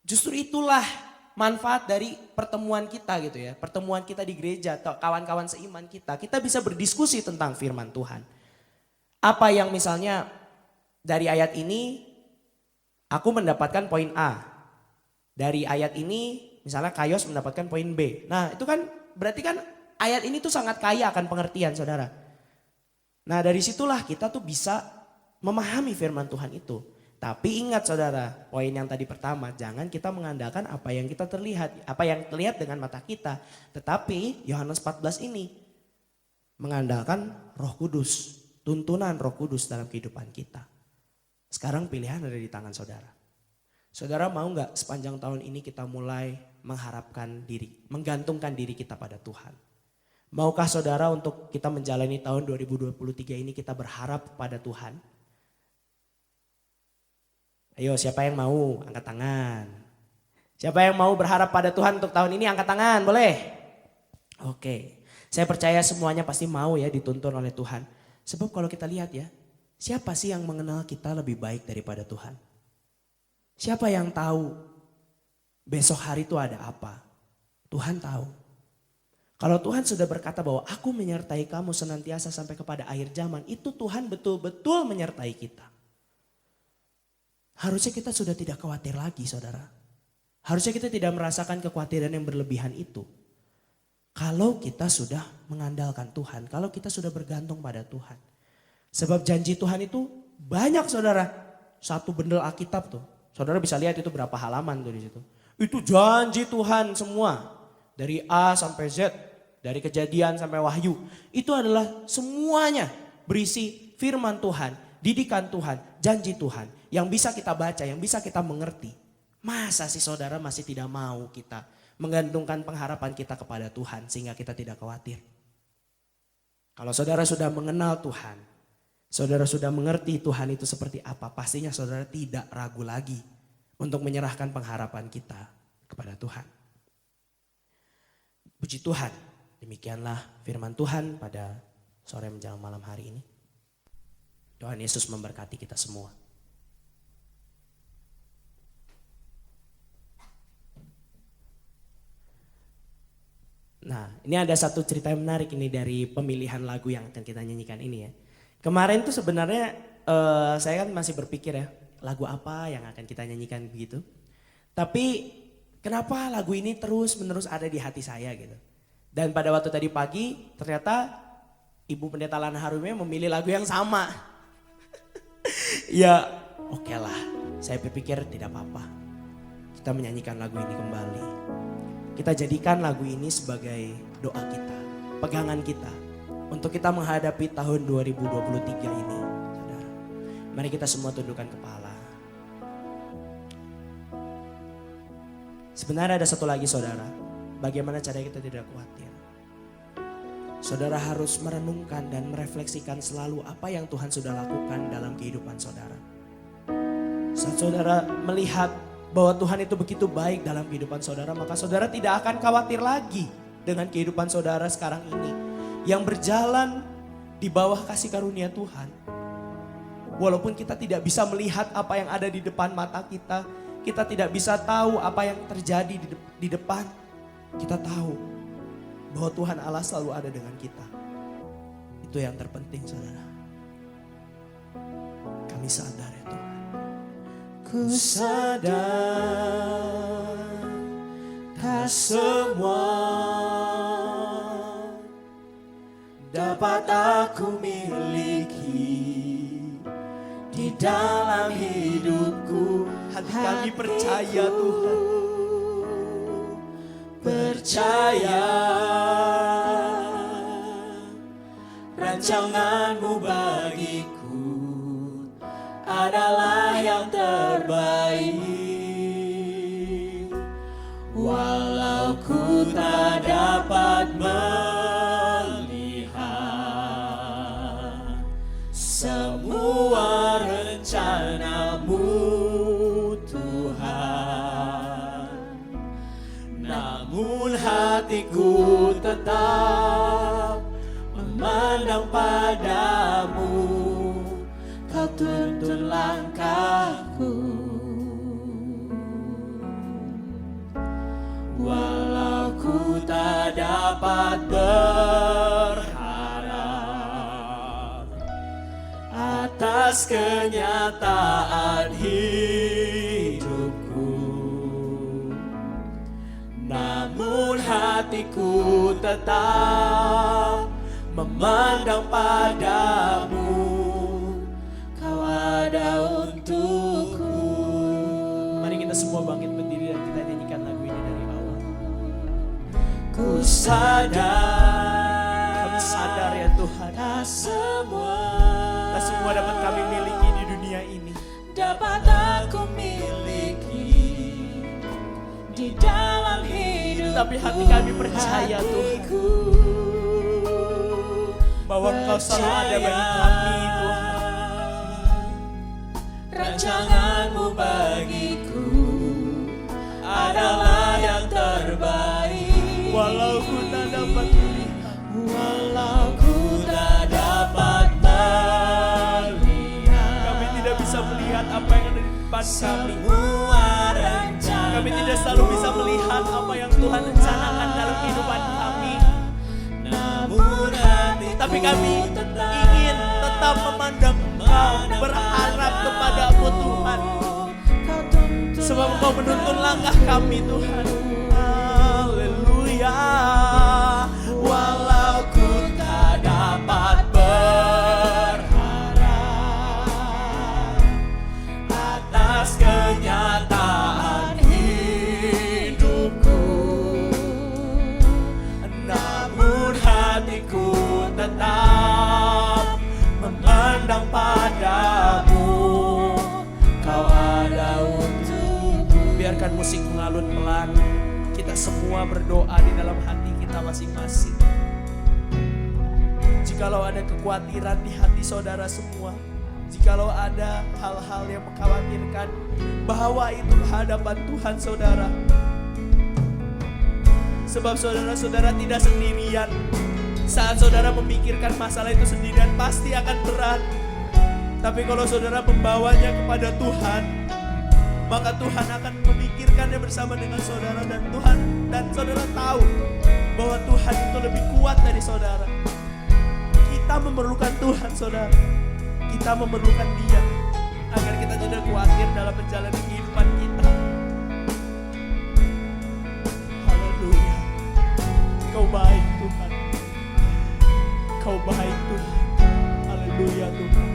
S3: Justru itulah manfaat dari pertemuan kita gitu ya. Pertemuan kita di gereja atau kawan-kawan seiman kita. Kita bisa berdiskusi tentang firman Tuhan. Apa yang misalnya dari ayat ini aku mendapatkan poin A. Dari ayat ini misalnya Kayos mendapatkan poin B. Nah itu kan berarti kan ayat ini tuh sangat kaya akan pengertian saudara. Nah dari situlah kita tuh bisa memahami firman Tuhan itu. Tapi ingat saudara, poin yang tadi pertama, jangan kita mengandalkan apa yang terlihat dengan mata kita. Tetapi Yohanes 14 ini mengandalkan Roh Kudus, tuntunan Roh Kudus dalam kehidupan kita. Sekarang pilihan ada di tangan saudara. Saudara mau gak sepanjang tahun ini kita mulai mengharapkan diri, menggantungkan diri kita pada Tuhan. Maukah saudara untuk kita menjalani tahun 2023 ini kita berharap pada Tuhan? Ayo siapa yang mau angkat tangan. Siapa yang mau berharap pada Tuhan untuk tahun ini angkat tangan boleh? Oke, saya percaya semuanya pasti mau ya dituntun oleh Tuhan. Sebab kalau kita lihat ya, siapa sih yang mengenal kita lebih baik daripada Tuhan? Siapa yang tahu besok hari itu ada apa? Tuhan tahu. Kalau Tuhan sudah berkata bahwa aku menyertai kamu senantiasa sampai kepada akhir zaman, itu Tuhan betul-betul menyertai kita. Harusnya kita sudah tidak khawatir lagi saudara. Harusnya kita tidak merasakan kekhawatiran yang berlebihan itu. Kalau kita sudah mengandalkan Tuhan, kalau kita sudah bergantung pada Tuhan. Sebab janji Tuhan itu banyak saudara. Satu bendel Alkitab tuh. Saudara bisa lihat itu berapa halaman tuh di situ. Itu janji Tuhan semua. Dari A sampai Z. Dari Kejadian sampai Wahyu. Itu adalah semuanya berisi firman Tuhan. Didikan Tuhan. Janji Tuhan. Yang bisa kita baca, yang bisa kita mengerti. Masa sih saudara masih tidak mau kita menggantungkan pengharapan kita kepada Tuhan. Sehingga kita tidak khawatir. Kalau saudara sudah mengenal Tuhan. Saudara sudah mengerti Tuhan itu seperti apa. Pastinya saudara tidak ragu lagi untuk menyerahkan pengharapan kita kepada Tuhan. Puji Tuhan. Demikianlah firman Tuhan pada sore menjelang malam hari ini. Tuhan Yesus memberkati kita semua. Nah ini ada satu cerita yang menarik ini dari pemilihan lagu yang akan kita nyanyikan ini ya. Kemarin tuh sebenarnya saya kan masih berpikir ya lagu apa yang akan kita nyanyikan begitu. Tapi kenapa lagu ini terus menerus ada di hati saya gitu. Dan pada waktu tadi pagi ternyata Ibu Pendeta Lana Harume memilih lagu yang sama. Ya oke lah, saya berpikir tidak apa-apa. Kita menyanyikan lagu ini kembali. Kita jadikan lagu ini sebagai doa kita, pegangan kita. Untuk kita menghadapi tahun 2023 ini. Saudara. Mari kita semua tundukkan kepala. Sebenarnya ada satu lagi saudara. Bagaimana caranya kita tidak khawatir. Saudara harus merenungkan dan merefleksikan selalu apa yang Tuhan sudah lakukan dalam kehidupan saudara. Saat saudara melihat bahwa Tuhan itu begitu baik dalam kehidupan saudara, maka saudara tidak akan khawatir lagi dengan kehidupan saudara sekarang ini. Yang berjalan di bawah kasih karunia Tuhan. Walaupun kita tidak bisa melihat apa yang ada di depan mata kita, kita tidak bisa tahu apa yang terjadi di depan, kita tahu bahwa Tuhan Allah selalu ada dengan kita. Itu yang terpenting saudara. Kami sadar ya Tuhan.
S2: Ku sadar tak semua dapat aku miliki di dalam hidupku.
S3: Hati kami percaya Tuhan.
S2: Percaya rancangan-Mu bagiku adalah yang terbaik. Walau ku tak dapat melihat semua rencana-Mu Tuhan, namun hatiku tetap memandang padamu. Kau tuntun langkahku, walau ku tak dapat berharap atas kenyataan hidupku, namun hatiku tetap memandang padamu. Ada untukku.
S3: Mari kita semua bangkit berdiri dan kita nyanyikan lagu ini dari awal.
S2: Ku sadar,
S3: Kami sadar ya Tuhan,
S2: tak semua
S3: dapat kami miliki di dunia ini.
S2: dapat aku miliki di dalam hidup.
S3: Tapi hati kami percaya Tuhan, bahwa Engkau selalu ada bagi kami Tuhan.
S2: Rancangan-Mu bagiku adalah yang terbaik.
S3: Walau ku tak dapat melihat,
S2: Walau ku tak dapat melihat,
S3: kami tidak bisa melihat apa yang ada di depan kami.
S2: semua rencana.
S3: Kami tidak selalu bisa melihat apa yang Tuhan rencanakan dalam kehidupan kami.
S2: Namun hatiku
S3: Tapi kami
S2: tetap
S3: ingin tetap memandang Engkau, berharap kepadamu Tuhan.
S2: Kau tuntun
S3: Sebab Engkau menuntun langkah kami Tuhan. Haleluya.
S2: walau ku tak dapat berharap atas kenyataan hidupku, namun hatiku tetap memandang padamu. Kau ada untukku.
S3: Biarkan musik mengalun pelan. Kita semua berdoa di dalam hati kita masing-masing. Jikalau ada kekhawatiran di hati saudara semua, jikalau ada hal-hal yang mengkhawatirkan, bawa itu ke hadapan Tuhan saudara. Sebab saudara-saudara tidak sendirian. Saat saudara memikirkan masalah itu sendirian pasti akan berat. Tapi kalau saudara membawanya kepada Tuhan, maka Tuhan akan memikirkannya bersama dengan saudara, dan saudara tahu bahwa Tuhan itu lebih kuat dari saudara. Kita memerlukan Tuhan saudara. Kita memerlukan Dia agar kita tidak khawatir dalam menjalani kehidupan kita. Haleluya. Kau baik Tuhan. Kau baik Tuhan. Haleluya Tuhan.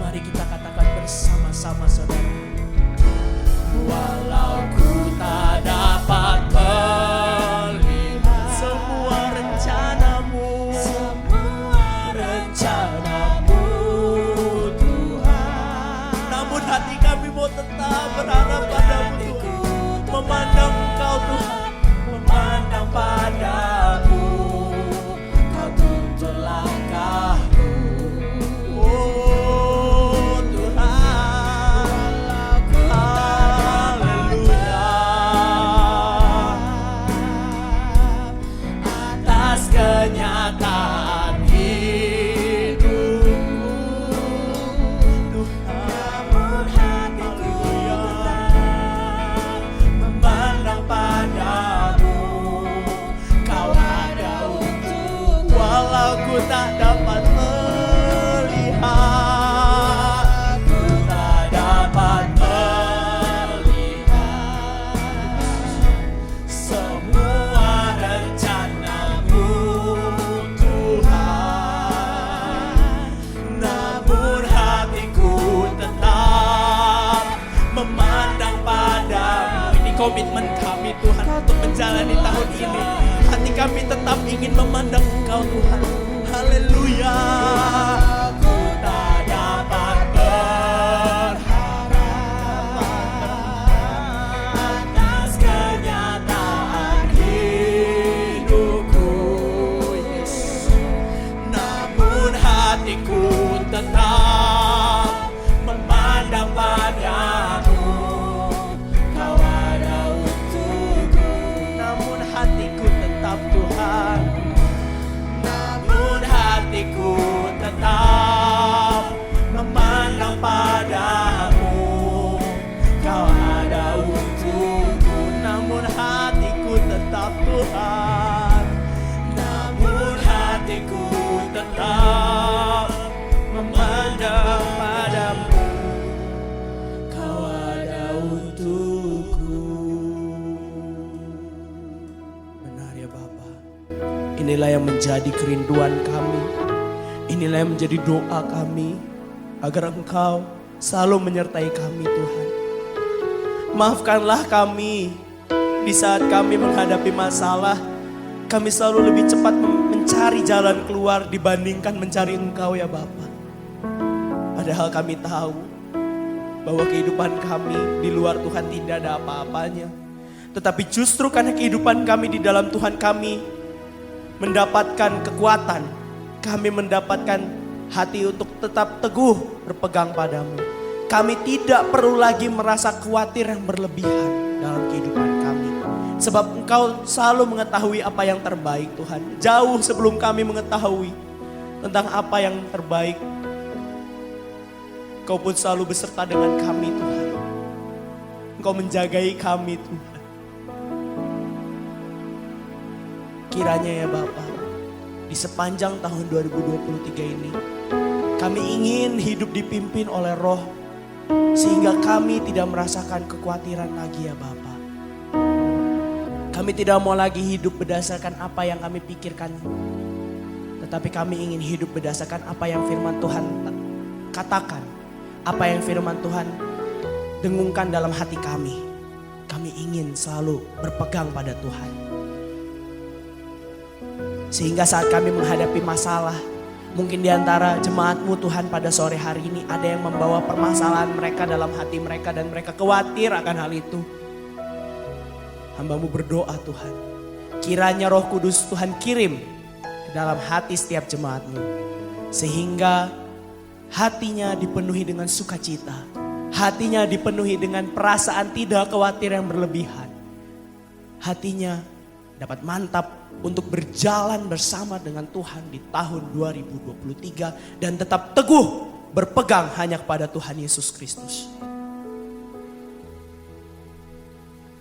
S3: Mari kita katakan bersama-sama saudara.
S2: Walau ku tak dapat melihat
S3: Semua rencana-Mu,
S2: Tuhan,
S3: namun hati kami mau tetap berharap padamu Tuhan. Memandang Engkau Tuhan,
S2: memandang padamu. Kau tuntun langkah tak dapat melihat, ku tak dapat melihat semua rencana-Mu Tuhan. Namun hatiku tetap memandang padamu. Ini komitmen kami Tuhan untuk menjalani tahun ini. Hati kami tetap ingin memandang Engkau Tuhan. Haleluya. Ku tak dapat berharap atas kenyataan hidupku, Yesus. Namun hatiku tetap memandang padamu. Kau ada untukku. Namun hatiku tetap Tuhan. Namun hatiku tetap memandang padamu. Kau ada untukku. Namun hatiku tetap Tuhan. Namun hatiku tetap memandang padamu. Kau ada untukku.
S3: Benar ya Bapa. Inilah yang menjadi kerinduan kami. Inilah yang menjadi doa kami. Agar Engkau selalu menyertai kami Tuhan. Maafkanlah kami di saat kami menghadapi masalah. Kami selalu lebih cepat mencari jalan keluar dibandingkan mencari Engkau ya Bapa. Padahal kami tahu bahwa kehidupan kami di luar Tuhan tidak ada apa-apanya. Tetapi justru karena kehidupan kami di dalam Tuhan, kami mendapatkan kekuatan. Kami mendapatkan hati untuk tetap teguh berpegang padamu. Kami tidak perlu lagi merasa khawatir yang berlebihan dalam kehidupan kami. Sebab Engkau selalu mengetahui apa yang terbaik Tuhan. Jauh sebelum kami mengetahui tentang apa yang terbaik, Engkau pun selalu beserta dengan kami Tuhan. Engkau menjagai kami Tuhan. Kiranya ya Bapa, di sepanjang tahun 2023 ini, kami ingin hidup dipimpin oleh Roh, sehingga kami tidak merasakan kekhawatiran lagi ya Bapa. Kami tidak mau lagi hidup berdasarkan apa yang kami pikirkan, tetapi kami ingin hidup berdasarkan apa yang firman Tuhan katakan, apa yang firman Tuhan dengungkan dalam hati kami. Kami ingin selalu berpegang pada Tuhan. Sehingga saat kami menghadapi masalah, mungkin di antara jemaat-Mu Tuhan pada sore hari ini ada yang membawa permasalahan mereka dalam hati mereka dan mereka khawatir akan hal itu. Hamba-Mu berdoa Tuhan, kiranya Roh Kudus Tuhan kirim ke dalam hati setiap jemaat-Mu. Sehingga hatinya dipenuhi dengan sukacita, hatinya dipenuhi dengan perasaan tidak khawatir yang berlebihan. Hatinya dapat mantap untuk berjalan bersama dengan Tuhan di tahun 2023 dan tetap teguh berpegang hanya kepada Tuhan Yesus Kristus.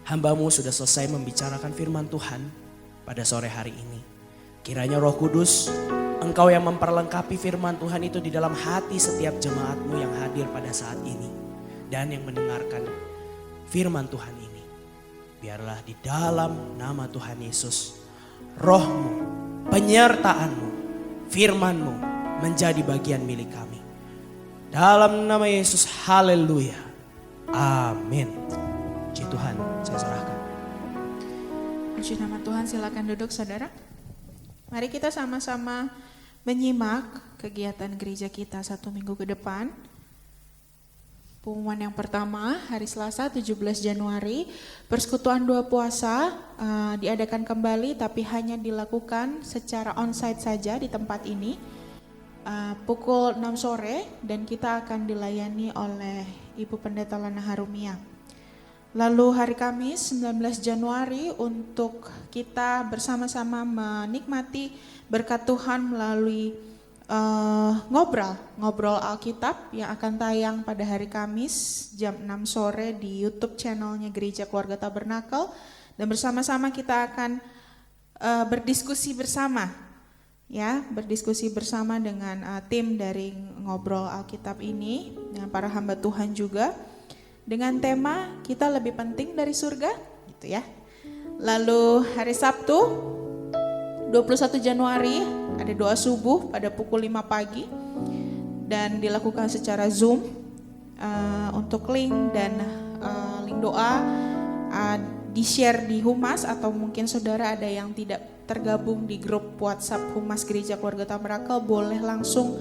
S3: Hamba-Mu sudah selesai membicarakan firman Tuhan pada sore hari ini. Kiranya Roh Kudus, Engkau yang memperlengkapi firman Tuhan itu di dalam hati setiap jemaat-Mu yang hadir pada saat ini dan yang mendengarkan firman Tuhan ini. Biarlah di dalam nama Tuhan Yesus, Roh-Mu, penyertaan-Mu, firman-Mu menjadi bagian milik kami. Dalam nama Yesus, haleluya. Amin. Puji Tuhan, saya serahkan.
S1: Puji nama Tuhan, silakan duduk saudara. Mari kita sama-sama menyimak kegiatan gereja kita 1 minggu ke depan. Pengumuman yang pertama, hari Selasa 17 Januari, persekutuan 2 puasa diadakan kembali tapi hanya dilakukan secara onsite saja di tempat ini. Pukul 6 sore dan kita akan dilayani oleh Ibu Pendeta Lana Harumia. Lalu hari Kamis 19 Januari untuk kita bersama-sama menikmati berkat Tuhan melalui ngobrol Alkitab yang akan tayang pada hari Kamis jam 6 sore di YouTube channelnya Gereja Keluarga Tabernakel, dan bersama-sama kita akan berdiskusi bersama ya, berdiskusi bersama dengan tim dari Ngobrol Alkitab ini, dengan para hamba Tuhan juga, dengan tema kita lebih penting dari surga, gitu ya. Lalu hari Sabtu 21 Januari ada doa subuh pada pukul 5 pagi dan dilakukan secara Zoom. Untuk link dan link doa di-share di Humas, atau mungkin saudara ada yang tidak tergabung di grup WhatsApp Humas Gereja Keluarga Tabernakel, boleh langsung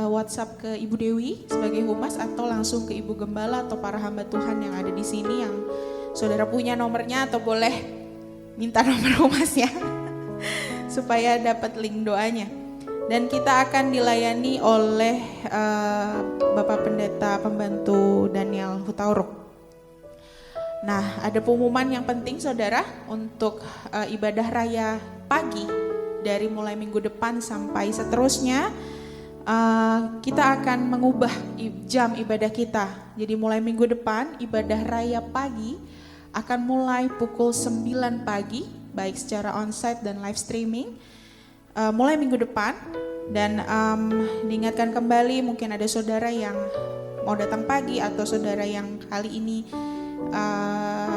S1: WhatsApp ke Ibu Dewi sebagai Humas, atau langsung ke Ibu Gembala atau para hamba Tuhan yang ada di sini yang saudara punya nomornya, atau boleh minta nomor Humasnya supaya dapat link doanya. Dan kita akan dilayani oleh Bapak Pendeta Pembantu Daniel Hutauruk. Nah, ada pengumuman yang penting saudara untuk ibadah raya pagi dari mulai minggu depan sampai seterusnya. Kita akan mengubah jam ibadah kita. Jadi mulai minggu depan ibadah raya pagi akan mulai pukul 9 pagi, baik secara onsite dan live streaming. Mulai minggu depan, dan diingatkan kembali, mungkin ada saudara yang mau datang pagi atau saudara yang kali ini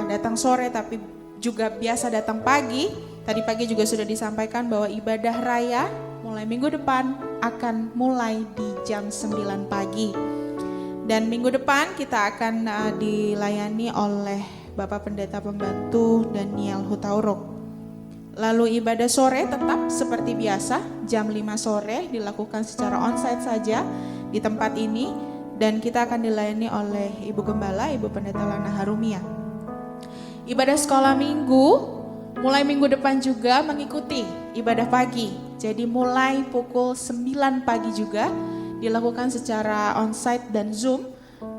S1: datang sore tapi juga biasa datang pagi. Tadi pagi juga sudah disampaikan bahwa ibadah raya mulai minggu depan akan mulai di jam 9 pagi. Dan minggu depan kita akan dilayani oleh Bapak Pendeta Pembantu Daniel Hutauruk. Lalu ibadah sore tetap seperti biasa, jam 5 sore dilakukan secara onsite saja di tempat ini, dan kita akan dilayani oleh Ibu Gembala, Ibu Pendeta Lana Harumia. Ibadah sekolah minggu mulai minggu depan juga mengikuti ibadah pagi. Jadi mulai pukul 9 pagi juga dilakukan secara onsite dan Zoom,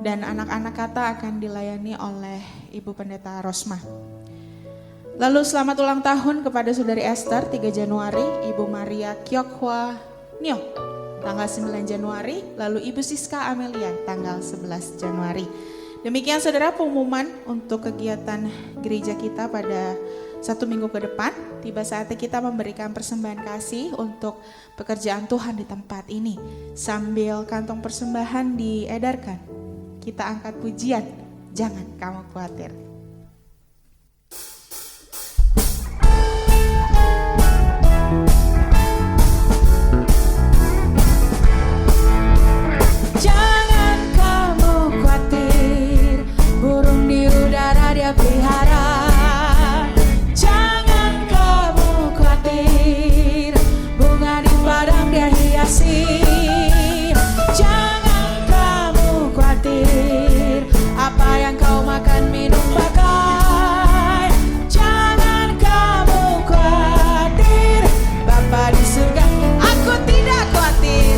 S1: dan anak-anak kata akan dilayani oleh Ibu Pendeta Rosma. Lalu selamat ulang tahun kepada Saudari Esther 3 Januari, Ibu Maria Kyokhwa Nyo tanggal 9 Januari, lalu Ibu Siska Amelia tanggal 11 Januari. Demikian saudara pengumuman untuk kegiatan gereja kita pada 1 minggu ke depan. Tiba saatnya kita memberikan persembahan kasih untuk pekerjaan Tuhan di tempat ini. Sambil kantong persembahan diedarkan, kita angkat pujian, jangan kamu khawatir.
S4: Jangan kamu khawatir, burung di udara dia pelihara. Jangan kamu khawatir, bunga di padang dia hiasi. Jangan kamu khawatir, apa yang kau makan minum pakai. Jangan kamu khawatir, Bapa di surga. Aku tidak khawatir.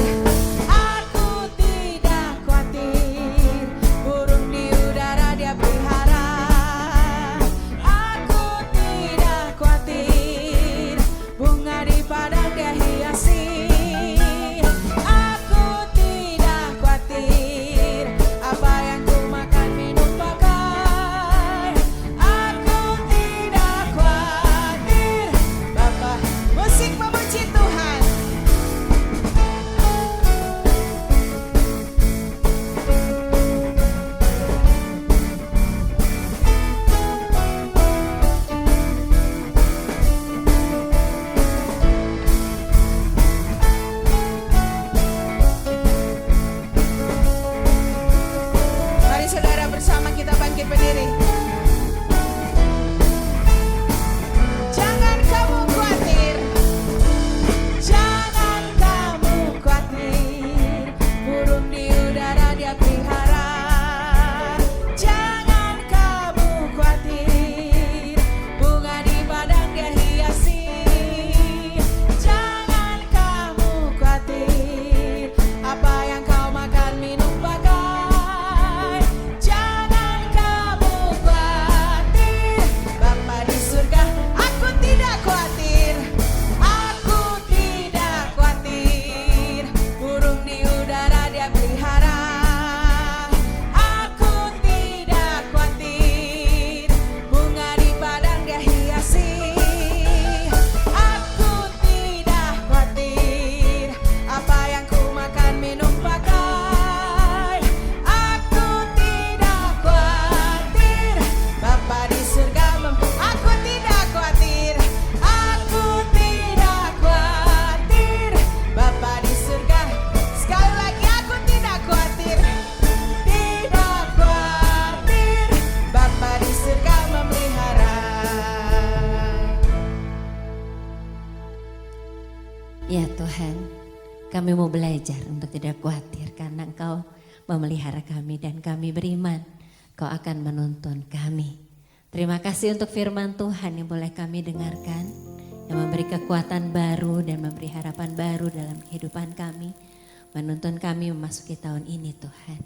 S5: Kami mau belajar untuk tidak khawatir karena Engkau memelihara kami dan kami beriman Kau akan menuntun kami. Terima kasih untuk firman Tuhan yang boleh kami dengarkan, yang memberi kekuatan baru dan memberi harapan baru dalam kehidupan kami, menuntun kami memasuki tahun ini Tuhan.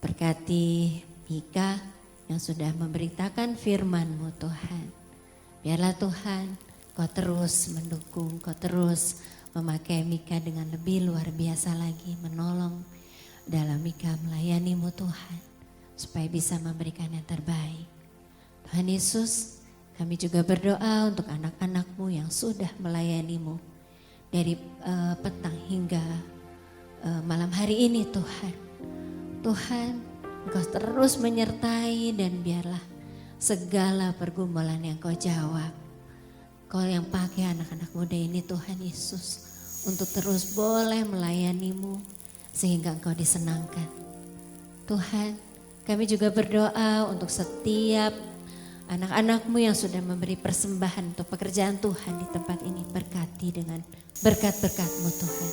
S5: Berkati Mika yang sudah memberitakan firman-Mu Tuhan. Biarlah Tuhan Kau terus mendukung, Kau terus memakai Mika dengan lebih luar biasa lagi, menolong dalam Mika melayani-Mu Tuhan, supaya bisa memberikan yang terbaik. Tuhan Yesus, kami juga berdoa untuk anak-anak-Mu yang sudah melayani-Mu dari petang hingga malam hari ini Tuhan. Tuhan, Engkau terus menyertai dan biarlah segala pergumulan yang Kau jawab. Kau yang pakai anak-anak muda ini Tuhan Yesus untuk terus boleh melayani-Mu sehingga Engkau disenangkan. Tuhan, kami juga berdoa untuk setiap anak-anak-Mu yang sudah memberi persembahan untuk pekerjaan Tuhan di tempat ini. Berkati dengan berkat-berkat-Mu Tuhan.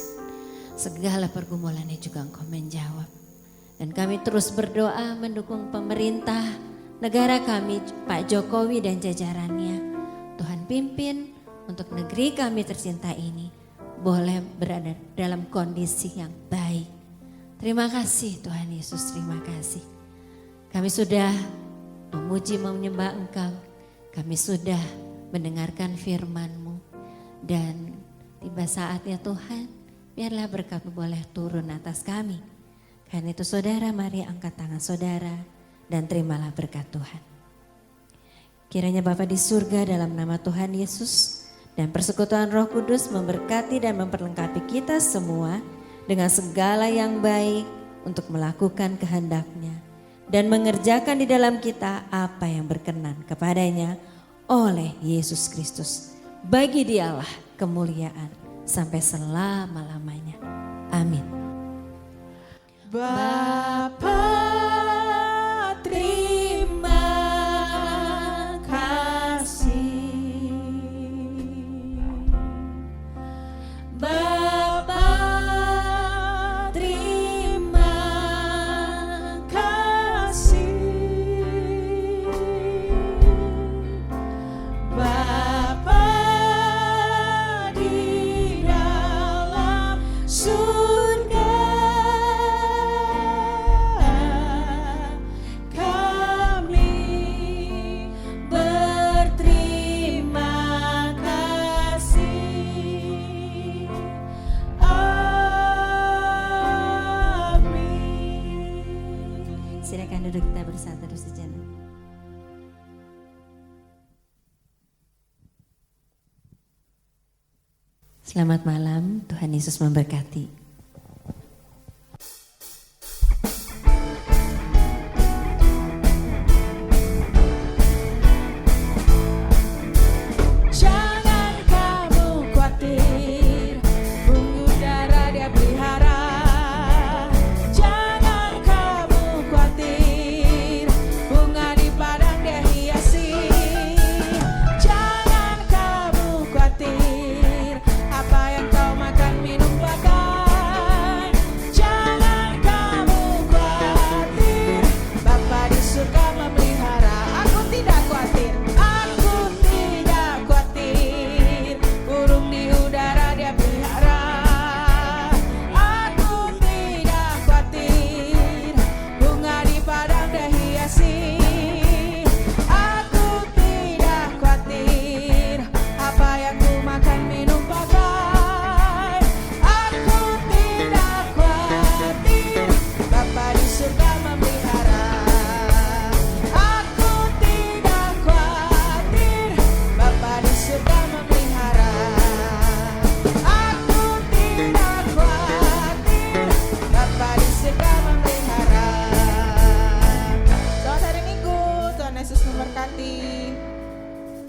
S5: Segala pergumulannya juga Engkau menjawab. Dan kami terus berdoa mendukung pemerintah negara kami, Pak Jokowi dan jajarannya. Tuhan pimpin untuk negeri kami tercinta ini boleh berada dalam kondisi yang baik. Terima kasih Tuhan Yesus, terima kasih. Kami sudah memuji menyembah Engkau, kami sudah mendengarkan firman-Mu dan tiba saatnya Tuhan, biarlah berkat-Mu boleh turun atas kami. Karena itu saudara, mari angkat tangan saudara dan terimalah berkat Tuhan. Kiranya Bapa di surga dalam nama Tuhan Yesus dan persekutuan Roh Kudus memberkati dan memperlengkapi kita semua dengan segala yang baik untuk melakukan kehendak-Nya dan mengerjakan di dalam kita apa yang berkenan kepadanya oleh Yesus Kristus. Bagi Dialah kemuliaan sampai selama-lamanya. Amin.
S1: Bapa, terima kasih. Bapa, terima kasih. Bapa di dalam surga,
S5: silakan duduk, kita bersatu sejenak. Selamat malam, Tuhan Yesus memberkati.